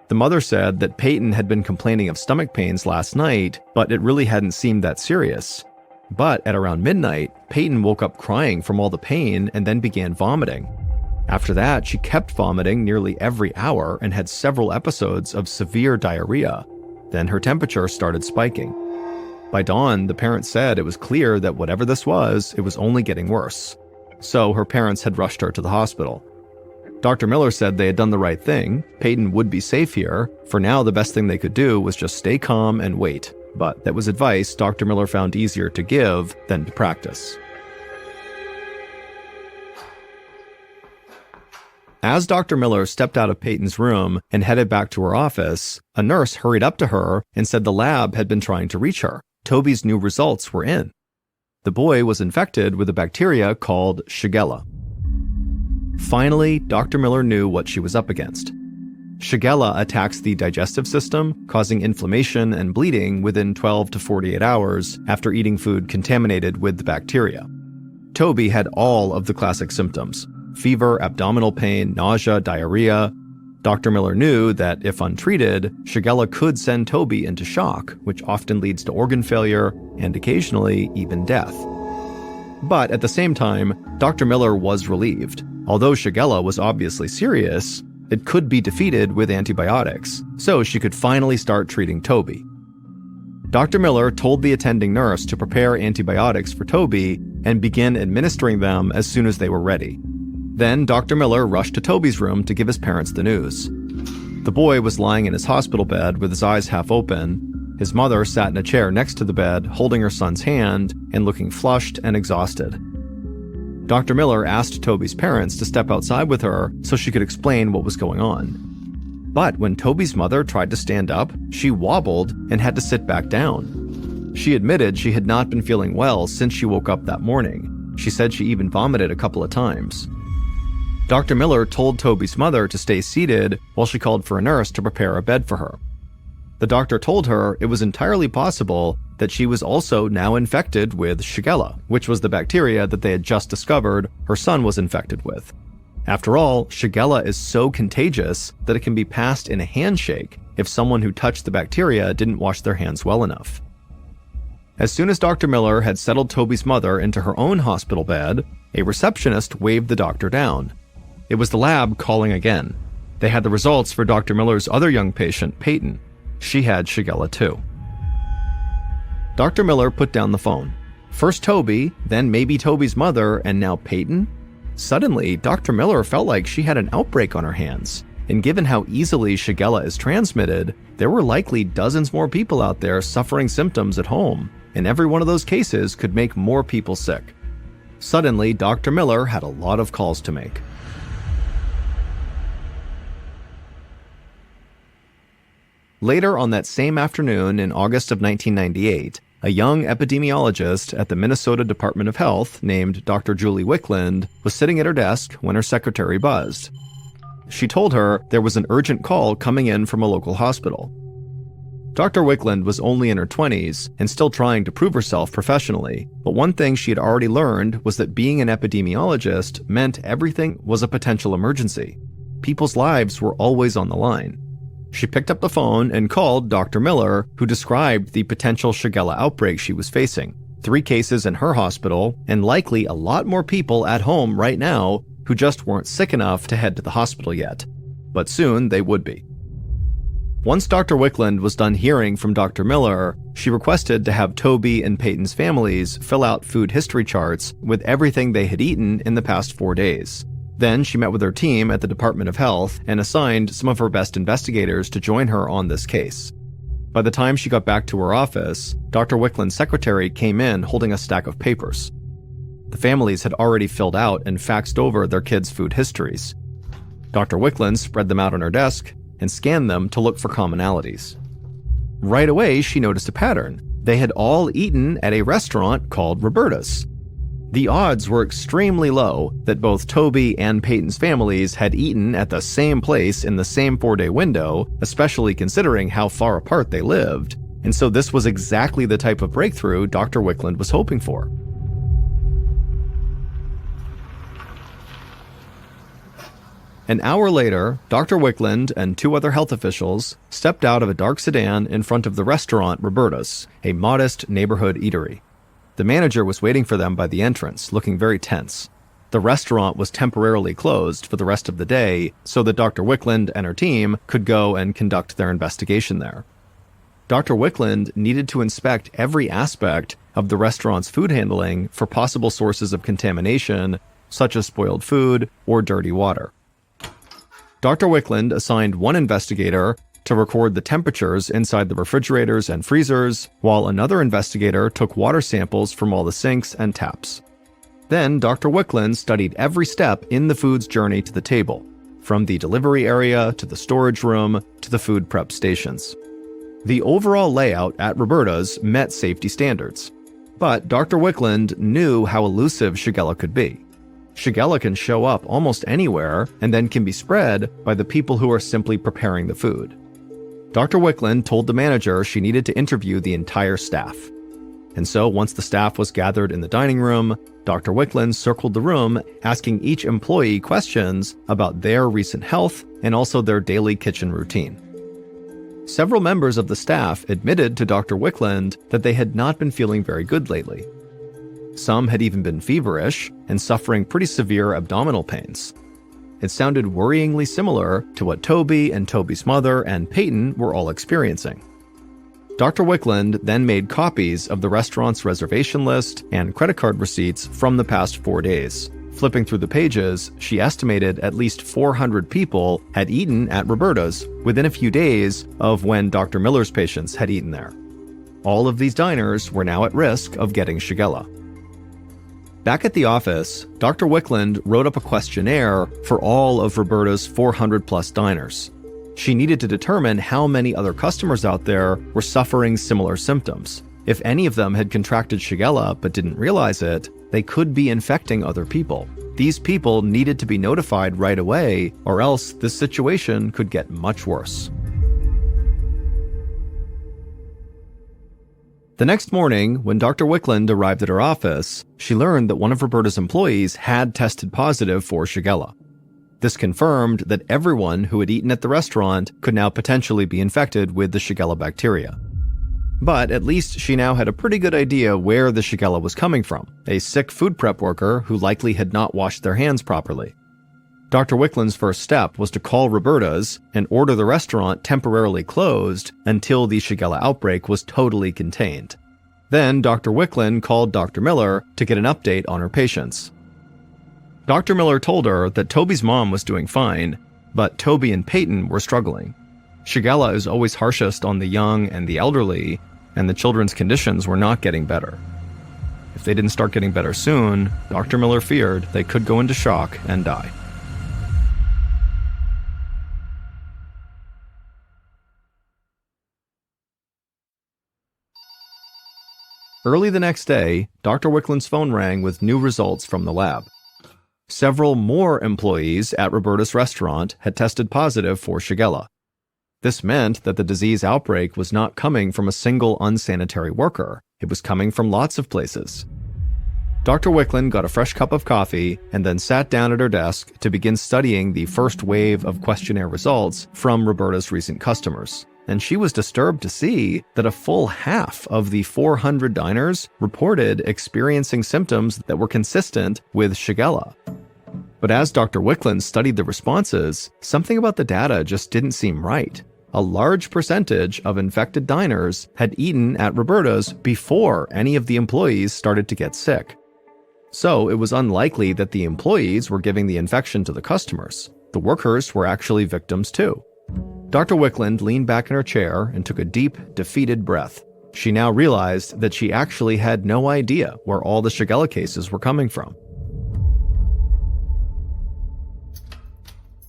Speaker 2: The mother said that Peyton had been complaining of stomach pains last night, but it really hadn't seemed that serious. But at around midnight, Peyton woke up crying from all the pain and then began vomiting. After that, she kept vomiting nearly every hour and had several episodes of severe diarrhea. Then her temperature started spiking. By dawn, the parents said it was clear that whatever this was, it was only getting worse. So her parents had rushed her to the hospital. Dr. Miller said they had done the right thing. Peyton would be safe here. For now, the best thing they could do was just stay calm and wait. But that was advice Dr. Miller found easier to give than to practice. As Dr. Miller stepped out of Peyton's room and headed back to her office, a nurse hurried up to her and said the lab had been trying to reach her. Toby's new results were in. The boy was infected with a bacteria called Shigella. Finally, Dr. Miller knew what she was up against. Shigella attacks the digestive system, causing inflammation and bleeding within 12 to 48 hours after eating food contaminated with the bacteria. Toby had all of the classic symptoms: fever, abdominal pain, nausea, diarrhea. Dr. Miller knew that if untreated, Shigella could send Toby into shock, which often leads to organ failure and occasionally even death. But at the same time, Dr. Miller was relieved. Although Shigella was obviously serious, it could be defeated with antibiotics, so she could finally start treating Toby. Dr. Miller told the attending nurse to prepare antibiotics for Toby and begin administering them as soon as they were ready. Then Dr. Miller rushed to Toby's room to give his parents the news. The boy was lying in his hospital bed with his eyes half open. His mother sat in a chair next to the bed, holding her son's hand and looking flushed and exhausted. Dr. Miller asked Toby's parents to step outside with her so she could explain what was going on. But when Toby's mother tried to stand up, she wobbled and had to sit back down. She admitted she had not been feeling well since she woke up that morning. She said she even vomited a couple of times. Dr. Miller told Toby's mother to stay seated while she called for a nurse to prepare a bed for her. The doctor told her it was entirely possible that she was also now infected with Shigella, which was the bacteria that they had just discovered her son was infected with. After all, Shigella is so contagious that it can be passed in a handshake if someone who touched the bacteria didn't wash their hands well enough. As soon as Dr. Miller had settled Toby's mother into her own hospital bed, a receptionist waved the doctor down. It was the lab calling again. They had the results for Dr. Miller's other young patient, Peyton. She had Shigella too. Dr. Miller put down the phone. First Toby, then maybe Toby's mother, and now Peyton? Suddenly, Dr. Miller felt like she had an outbreak on her hands. And given how easily Shigella is transmitted, there were likely dozens more people out there suffering symptoms at home, and every one of those cases could make more people sick. Suddenly, Dr. Miller had a lot of calls to make. Later on that same afternoon in August of 1998, a young epidemiologist at the Minnesota Department of Health named Dr. Julie Wickland was sitting at her desk when her secretary buzzed. She told her there was an urgent call coming in from a local hospital. Dr. Wickland was only in her 20s and still trying to prove herself professionally, but one thing she had already learned was that being an epidemiologist meant everything was a potential emergency. People's lives were always on the line. She picked up the phone and called Dr. Miller, who described the potential Shigella outbreak she was facing. 3 cases in her hospital, and likely a lot more people at home right now who just weren't sick enough to head to the hospital yet. But soon they would be. Once Dr. Wickland was done hearing from Dr. Miller, she requested to have Toby and Peyton's families fill out food history charts with everything they had eaten in the past 4 days. Then she met with her team at the Department of Health and assigned some of her best investigators to join her on this case. By the time she got back to her office, Dr. Wickland's secretary came in holding a stack of papers. The families had already filled out and faxed over their kids' food histories. Dr. Wickland spread them out on her desk and scanned them to look for commonalities. Right away, she noticed a pattern. They had all eaten at a restaurant called Roberta's. The odds were extremely low that both Toby and Peyton's families had eaten at the same place in the same 4-day window, especially considering how far apart they lived, and so this was exactly the type of breakthrough Dr. Wickland was hoping for. An hour later, Dr. Wickland and 2 other health officials stepped out of a dark sedan in front of the restaurant Roberta's, a modest neighborhood eatery. The manager was waiting for them by the entrance, looking very tense. The restaurant was temporarily closed for the rest of the day so that Dr. Wickland and her team could go and conduct their investigation there. Dr. Wickland needed to inspect every aspect of the restaurant's food handling for possible sources of contamination, such as spoiled food or dirty water. Dr. Wickland assigned one investigator to record the temperatures inside the refrigerators and freezers, while another investigator took water samples from all the sinks and taps. Then Dr. Wickland studied every step in the food's journey to the table. from the delivery area to the storage room to the food prep stations. The overall layout at Roberta's met safety standards. But Dr. Wickland knew how elusive Shigella could be. Shigella can show up almost anywhere and then can be spread by the people who are simply preparing the food. Dr. Wickland told the manager she needed to interview the entire staff. And so once the staff was gathered in the dining room, Dr. Wickland circled the room, asking each employee questions about their recent health and also their daily kitchen routine. Several members of the staff admitted to Dr. Wickland that they had not been feeling very good lately. Some had even been feverish and suffering pretty severe abdominal pains. It sounded worryingly similar to what Toby and Toby's mother and Peyton were all experiencing. Dr. Wickland then made copies of the restaurant's reservation list and credit card receipts from the past 4 days. Flipping through the pages, she estimated at least 400 people had eaten at Roberta's within a few days of when Dr. Miller's patients had eaten there. All of these diners were now at risk of getting Shigella. Back at the office, Dr. Wickland wrote up a questionnaire for all of Roberta's 400-plus diners. She needed to determine how many other customers out there were suffering similar symptoms. If any of them had contracted Shigella but didn't realize it, they could be infecting other people. These people needed to be notified right away, or else this situation could get much worse. The next morning, when Dr. Wickland arrived at her office, she learned that one of Roberta's employees had tested positive for Shigella. This confirmed that everyone who had eaten at the restaurant could now potentially be infected with the Shigella bacteria. But at least she now had a pretty good idea where the Shigella was coming from, a sick food prep worker who likely had not washed their hands properly. Dr. Wickland's first step was to call Roberta's and order the restaurant temporarily closed until the Shigella outbreak was totally contained. Then Dr. Wickland called Dr. Miller to get an update on her patients. Dr. Miller told her that Toby's mom was doing fine, but Toby and Peyton were struggling. Shigella is always harshest on the young and the elderly, and the children's conditions were not getting better. If they didn't start getting better soon, Dr. Miller feared they could go into shock and die. Early the next day, Dr. Wickland's phone rang with new results from the lab. Several more employees at Roberta's restaurant had tested positive for Shigella. This meant that the disease outbreak was not coming from a single unsanitary worker. It was coming from lots of places. Dr. Wickland got a fresh cup of coffee and then sat down at her desk to begin studying the first wave of questionnaire results from Roberta's recent customers. And she was disturbed to see that a full half of the 400 diners reported experiencing symptoms that were consistent with Shigella. But as Dr. Wickland studied the responses, something about the data just didn't seem right. A large percentage of infected diners had eaten at Roberta's before any of the employees started to get sick. So it was unlikely that the employees were giving the infection to the customers. The workers were actually victims too. Dr. Wickland leaned back in her chair and took a deep, defeated breath. She now realized that she actually had no idea where all the Shigella cases were coming from.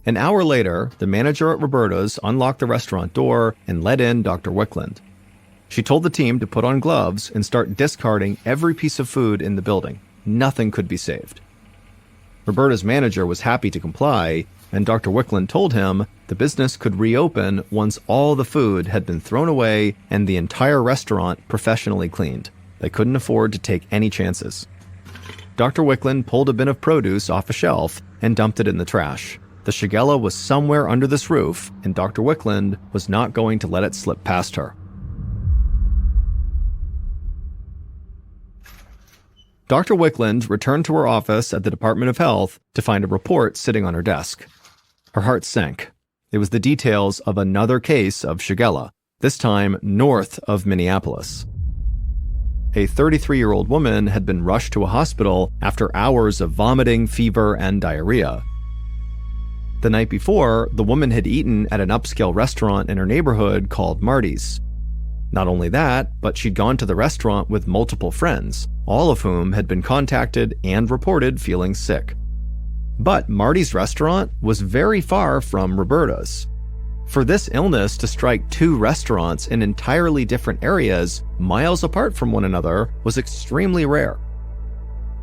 Speaker 2: An hour later, the manager at Roberta's unlocked the restaurant door and let in Dr. Wickland. She told the team to put on gloves and start discarding every piece of food in the building. Nothing could be saved. Roberta's manager was happy to comply, and Dr. Wickland told him the business could reopen once all the food had been thrown away and the entire restaurant professionally cleaned. They couldn't afford to take any chances. Dr. Wickland pulled a bin of produce off a shelf and dumped it in the trash. The Shigella was somewhere under this roof, and Dr. Wickland was not going to let it slip past her. Dr. Wickland returned to her office at the Department of Health to find a report sitting on her desk. Her heart sank. It was the details of another case of Shigella, this time north of Minneapolis. A 33-year-old woman had been rushed to a hospital after hours of vomiting, fever, and diarrhea. The night before, the woman had eaten at an upscale restaurant in her neighborhood called Marty's. Not only that, but she'd gone to the restaurant with multiple friends, all of whom had been contacted and reported feeling sick. But Marty's restaurant was very far from Roberta's. For this illness to strike two restaurants in entirely different areas, miles apart from one another, was extremely rare.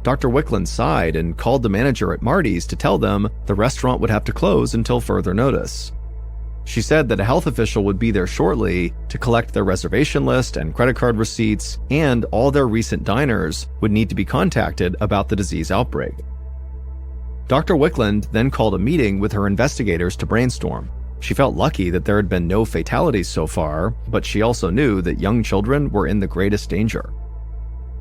Speaker 2: Dr. Wickland sighed and called the manager at Marty's to tell them the restaurant would have to close until further notice. She said that a health official would be there shortly to collect their reservation list and credit card receipts, and all their recent diners would need to be contacted about the disease outbreak. Dr. Wickland then called a meeting with her investigators to brainstorm. She felt lucky that there had been no fatalities so far, but she also knew that young children were in the greatest danger.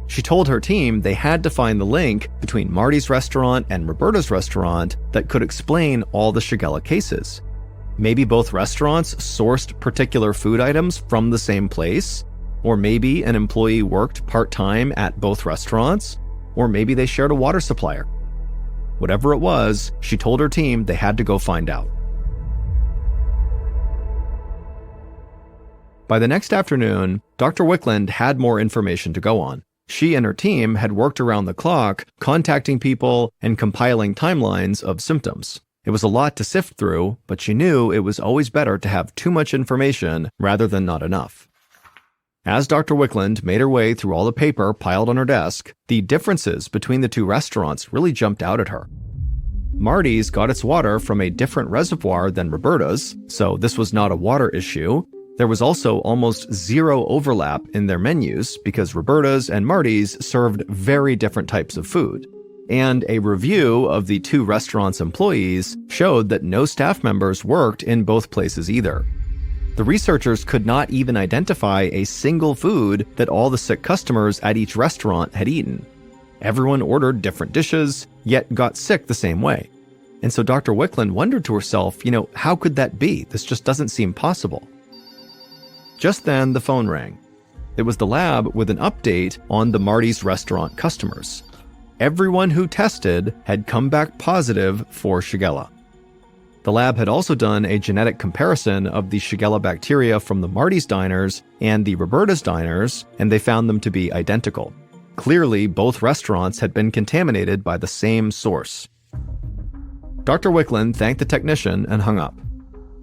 Speaker 2: She told her team they had to find the link between Marty's restaurant and Roberta's restaurant that could explain all the Shigella cases. Maybe both restaurants sourced particular food items from the same place, or maybe an employee worked part-time at both restaurants, or maybe they shared a water supplier. Whatever it was, she told her team they had to go find out. By the next afternoon, Dr. Wickland had more information to go on. She and her team had worked around the clock, contacting people and compiling timelines of symptoms. It was a lot to sift through, but she knew it was always better to have too much information rather than not enough. As Dr. Wickland made her way through all the paper piled on her desk, the differences between the two restaurants really jumped out at her. Marty's got its water from a different reservoir than Roberta's, so this was not a water issue. There was also almost zero overlap in their menus because Roberta's and Marty's served very different types of food. And a review of the two restaurants' employees showed that no staff members worked in both places either. The researchers could not even identify a single food that all the sick customers at each restaurant had eaten. Everyone ordered different dishes, yet got sick the same way. And so Dr. Wickland wondered to herself, how could that be? This just doesn't seem possible. Just then, the phone rang. It was the lab with an update on the Marty's restaurant customers. Everyone who tested had come back positive for Shigella. The lab had also done a genetic comparison of the Shigella bacteria from the Marty's diners and the Roberta's diners, and they found them to be identical. Clearly, both restaurants had been contaminated by the same source. Dr. Wickland thanked the technician and hung up.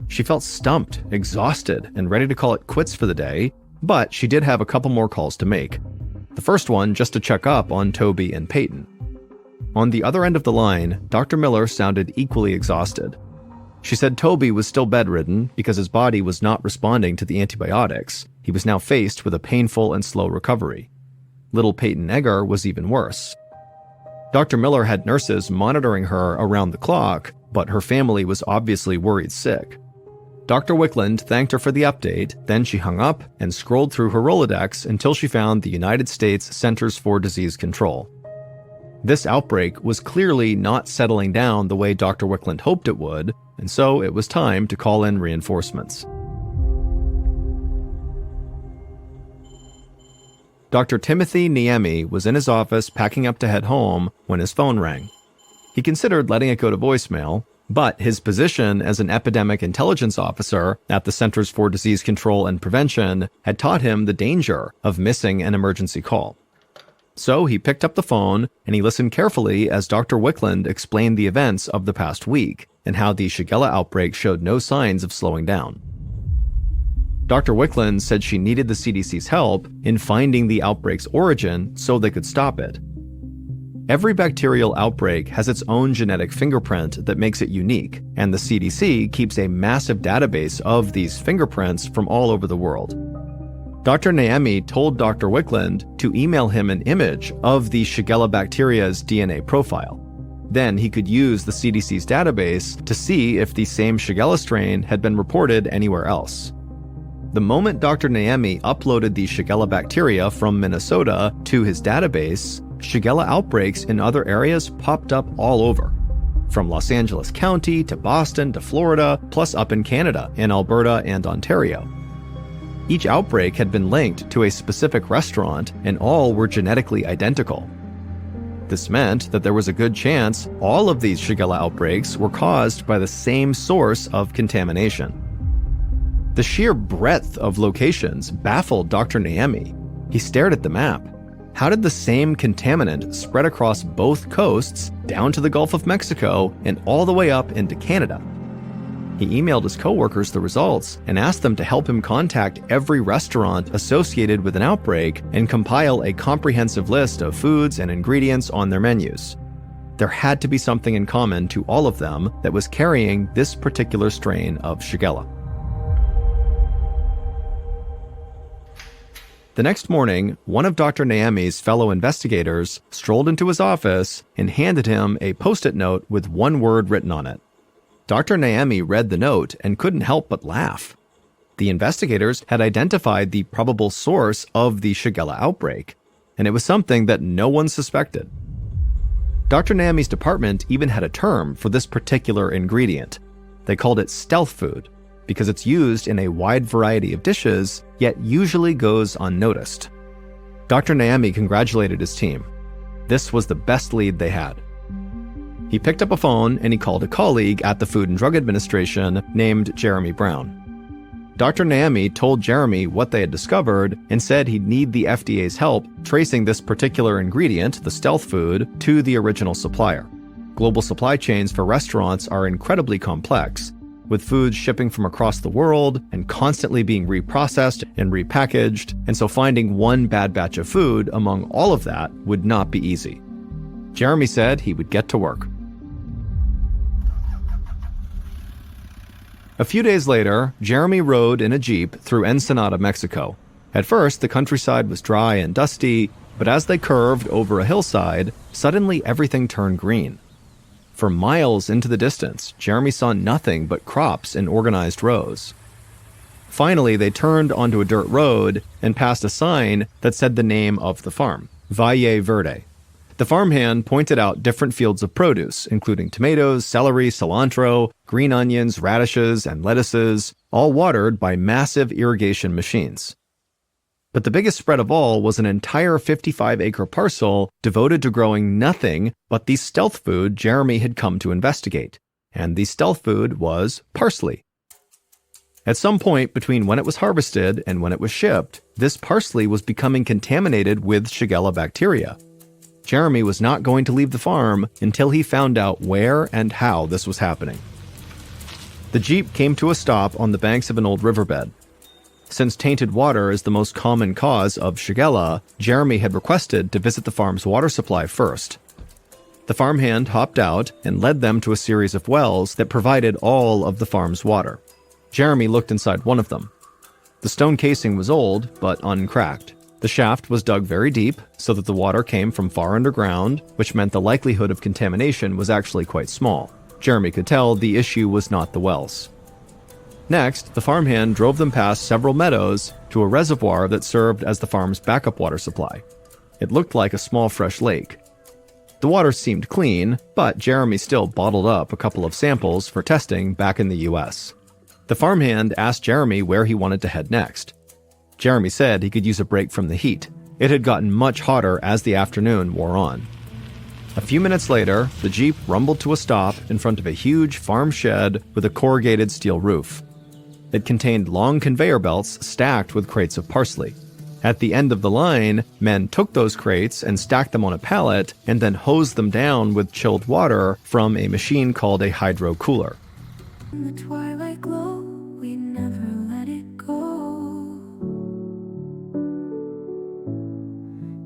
Speaker 2: She felt stumped, exhausted, and ready to call it quits for the day, but she did have a couple more calls to make. The first one just to check up on Toby and Peyton. On the other end of the line, Dr. Miller sounded equally exhausted. She said Toby was still bedridden because his body was not responding to the antibiotics. He was now faced with a painful and slow recovery. Little Peyton Egger was even worse. Dr. Miller had nurses monitoring her around the clock, but her family was obviously worried sick. Dr. Wickland thanked her for the update, then she hung up and scrolled through her Rolodex until she found the United States Centers for Disease Control. This outbreak was clearly not settling down the way Dr. Wickland hoped it would, and so it was time to call in reinforcements. Dr. Timothy Niemi was in his office packing up to head home when his phone rang. He considered letting it go to voicemail, but his position as an epidemic intelligence officer at the Centers for Disease Control and Prevention had taught him the danger of missing an emergency call. So he picked up the phone and he listened carefully as Dr. Wickland explained the events of the past week and how the Shigella outbreak showed no signs of slowing down. Dr. Wickland said she needed the CDC's help in finding the outbreak's origin so they could stop it. Every bacterial outbreak has its own genetic fingerprint that makes it unique, and the CDC keeps a massive database of these fingerprints from all over the world. Dr. Niemi told Dr. Wickland to email him an image of the Shigella bacteria's DNA profile. Then he could use the CDC's database to see if the same Shigella strain had been reported anywhere else. The moment Dr. Niemi uploaded the Shigella bacteria from Minnesota to his database, Shigella outbreaks in other areas popped up all over. From Los Angeles County to Boston to Florida, plus up in Canada, in Alberta and Ontario. Each outbreak had been linked to a specific restaurant, and all were genetically identical. This meant that there was a good chance all of these Shigella outbreaks were caused by the same source of contamination. The sheer breadth of locations baffled Dr. Niemi. He stared at the map. How did the same contaminant spread across both coasts, down to the Gulf of Mexico, and all the way up into Canada? He emailed his coworkers the results and asked them to help him contact every restaurant associated with an outbreak and compile a comprehensive list of foods and ingredients on their menus. There had to be something in common to all of them that was carrying this particular strain of Shigella. The next morning, one of Dr. Naemi's fellow investigators strolled into his office and handed him a Post-it note with one word written on it. Dr. Naemi read the note and couldn't help but laugh. The investigators had identified the probable source of the Shigella outbreak, and it was something that no one suspected. Dr. Naemi's department even had a term for this particular ingredient. They called it stealth food, because it's used in a wide variety of dishes, yet usually goes unnoticed. Dr. Naemi congratulated his team. This was the best lead they had. He picked up a phone and he called a colleague at the Food and Drug Administration named Jeremy Brown. Dr. Naemi told Jeremy what they had discovered and said he'd need the FDA's help tracing this particular ingredient, the stealth food, to the original supplier. Global supply chains for restaurants are incredibly complex, with foods shipping from across the world and constantly being reprocessed and repackaged, and so finding one bad batch of food among all of that would not be easy. Jeremy said he would get to work. A few days later, Jeremy rode in a Jeep through Ensenada, Mexico. At first, the countryside was dry and dusty, but as they curved over a hillside, suddenly everything turned green. For miles into the distance, Jeremy saw nothing but crops in organized rows. Finally, they turned onto a dirt road and passed a sign that said the name of the farm, Valle Verde. The farmhand pointed out different fields of produce, including tomatoes, celery, cilantro, green onions, radishes, and lettuces, all watered by massive irrigation machines. But the biggest spread of all was an entire 55-acre parcel devoted to growing nothing but the stealth food Jeremy had come to investigate. And the stealth food was parsley. At some point between when it was harvested and when it was shipped, this parsley was becoming contaminated with Shigella bacteria. Jeremy was not going to leave the farm until he found out where and how this was happening. The Jeep came to a stop on the banks of an old riverbed. Since tainted water is the most common cause of Shigella, Jeremy had requested to visit the farm's water supply first. The farmhand hopped out and led them to a series of wells that provided all of the farm's water. Jeremy looked inside one of them. The stone casing was old, but uncracked. The shaft was dug very deep, so that the water came from far underground, which meant the likelihood of contamination was actually quite small. Jeremy could tell the issue was not the wells. Next, the farmhand drove them past several meadows to a reservoir that served as the farm's backup water supply. It looked like a small fresh lake. The water seemed clean, but Jeremy still bottled up a couple of samples for testing back in the US. The farmhand asked Jeremy where he wanted to head next. Jeremy said he could use a break from the heat. It had gotten much hotter as the afternoon wore on. A few minutes later, the Jeep rumbled to a stop in front of a huge farm shed with a corrugated steel roof. It contained long conveyor belts stacked with crates of parsley. At the end of the line, men took those crates and stacked them on a pallet and then hosed them down with chilled water from a machine called a hydro cooler.
Speaker 3: In the twilight glow, we never let it go.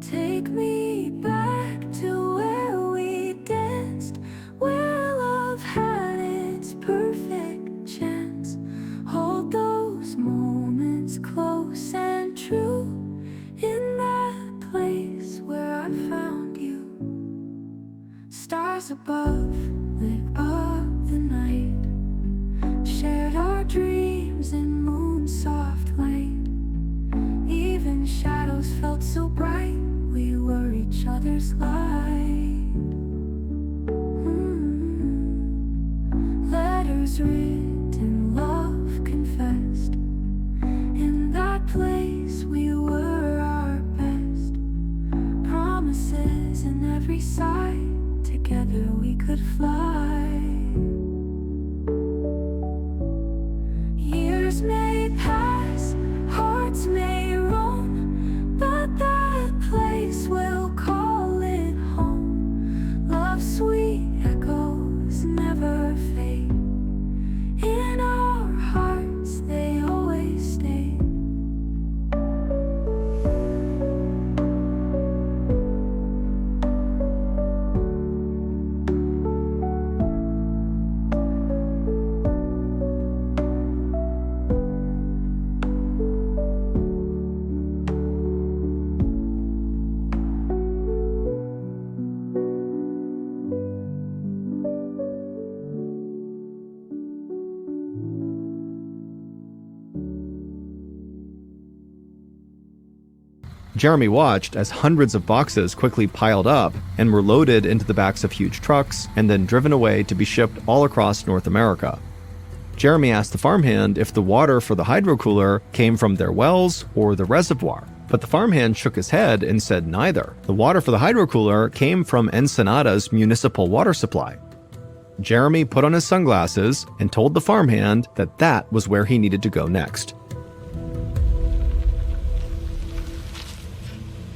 Speaker 3: Take me back to where we danced, where love had its perfect chance. Hold those moments close and true, in that place where I found you. Stars above lit up the night, shared our dreams in moon soft light. Even shadows felt so bright, we were each other's light. Letters written, love confessed. In that place we were our best. Promises in every sigh, together we could fly. Years may pass, hearts may roam, but that place where
Speaker 2: Jeremy watched as hundreds of boxes quickly piled up and were loaded into the backs of huge trucks and then driven away to be shipped all across North America. Jeremy asked the farmhand if the water for the hydrocooler came from their wells or the reservoir, but the farmhand shook his head and said neither. The water for the hydrocooler came from Ensenada's municipal water supply. Jeremy put on his sunglasses and told the farmhand that that was where he needed to go next.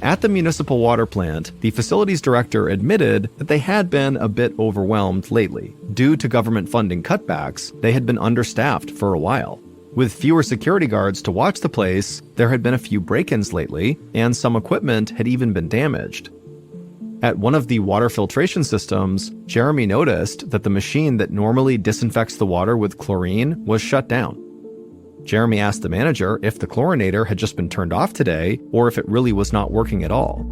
Speaker 2: At the municipal water plant, the facility's director admitted that they had been a bit overwhelmed lately. Due to government funding cutbacks, they had been understaffed for a while. With fewer security guards to watch the place, there had been a few break-ins lately, and some equipment had even been damaged. At one of the water filtration systems, Jeremy noticed that the machine that normally disinfects the water with chlorine was shut down. Jeremy asked the manager if the chlorinator had just been turned off today or if it really was not working at all.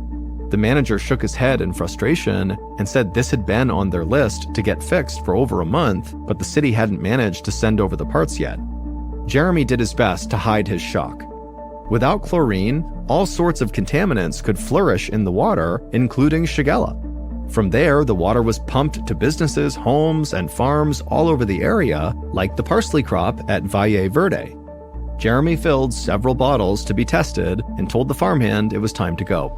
Speaker 2: The manager shook his head in frustration and said this had been on their list to get fixed for over a month, but the city hadn't managed to send over the parts yet. Jeremy did his best to hide his shock. Without chlorine, all sorts of contaminants could flourish in the water, including Shigella. From there, the water was pumped to businesses, homes, and farms all over the area, like the parsley crop at Valle Verde. Jeremy filled several bottles to be tested and told the farmhand it was time to go.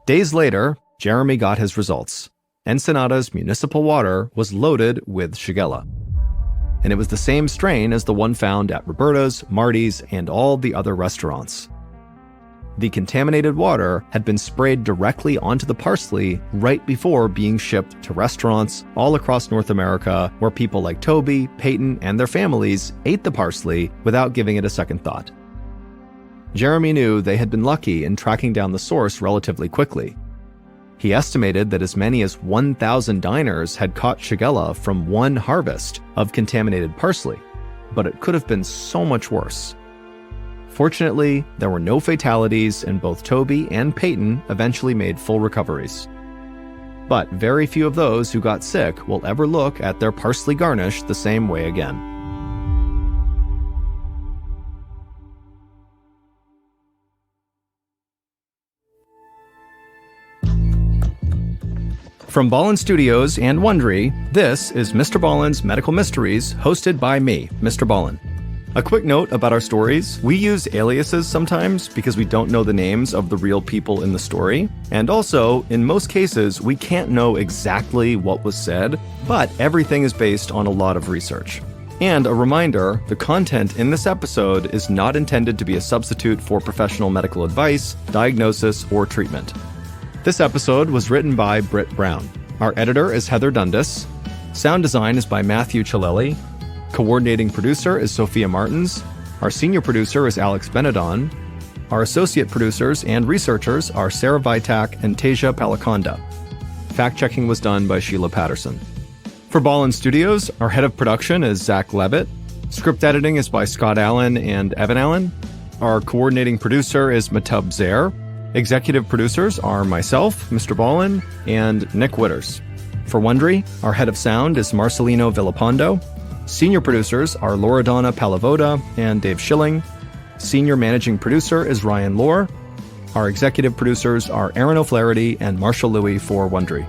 Speaker 2: Days later, Jeremy got his results. Ensenada's municipal water was loaded with Shigella. And it was the same strain as the one found at Roberta's, Marty's, and all the other restaurants. The contaminated water had been sprayed directly onto the parsley right before being shipped to restaurants all across North America, where people like Toby, Peyton, and their families ate the parsley without giving it a second thought. Jeremy knew they had been lucky in tracking down the source relatively quickly. He estimated that as many as 1,000 diners had caught Shigella from one harvest of contaminated parsley, but it could have been so much worse. Fortunately, there were no fatalities, and both Toby and Peyton eventually made full recoveries. But very few of those who got sick will ever look at their parsley garnish the same way again. From Ballen Studios and Wondery, this is MrBallen's Medical Mysteries, hosted by me, Mr. Ballen. A quick note about our stories: we use aliases sometimes because we don't know the names of the real people in the story. And also, in most cases, we can't know exactly what was said, but everything is based on a lot of research. And a reminder, the content in this episode is not intended to be a substitute for professional medical advice, diagnosis, or treatment. This episode was written by Britt Brown. Our editor is Heather Dundas. Sound design is by Matthew Chaleli. Coordinating producer is Sophia Martins. Our senior producer is Alex Benedon. Our associate producers and researchers are Sarah Vitak and Teja Palakonda. Fact-checking was done by Sheila Patterson. For Ballen Studios, our head of production is Zach Levitt. Script editing is by Scott Allen and Evan Allen. Our coordinating producer is Matub Zaire. Executive producers are myself, Mr. Ballen, and Nick Witters. For Wondery, our head of sound is Marcelino Villapando. Senior producers are Loredana Palavoda and Dave Schilling. Senior managing producer is Ryan Lohr. Our executive producers are Aaron O'Flaherty and Marshall Louis for Wondery.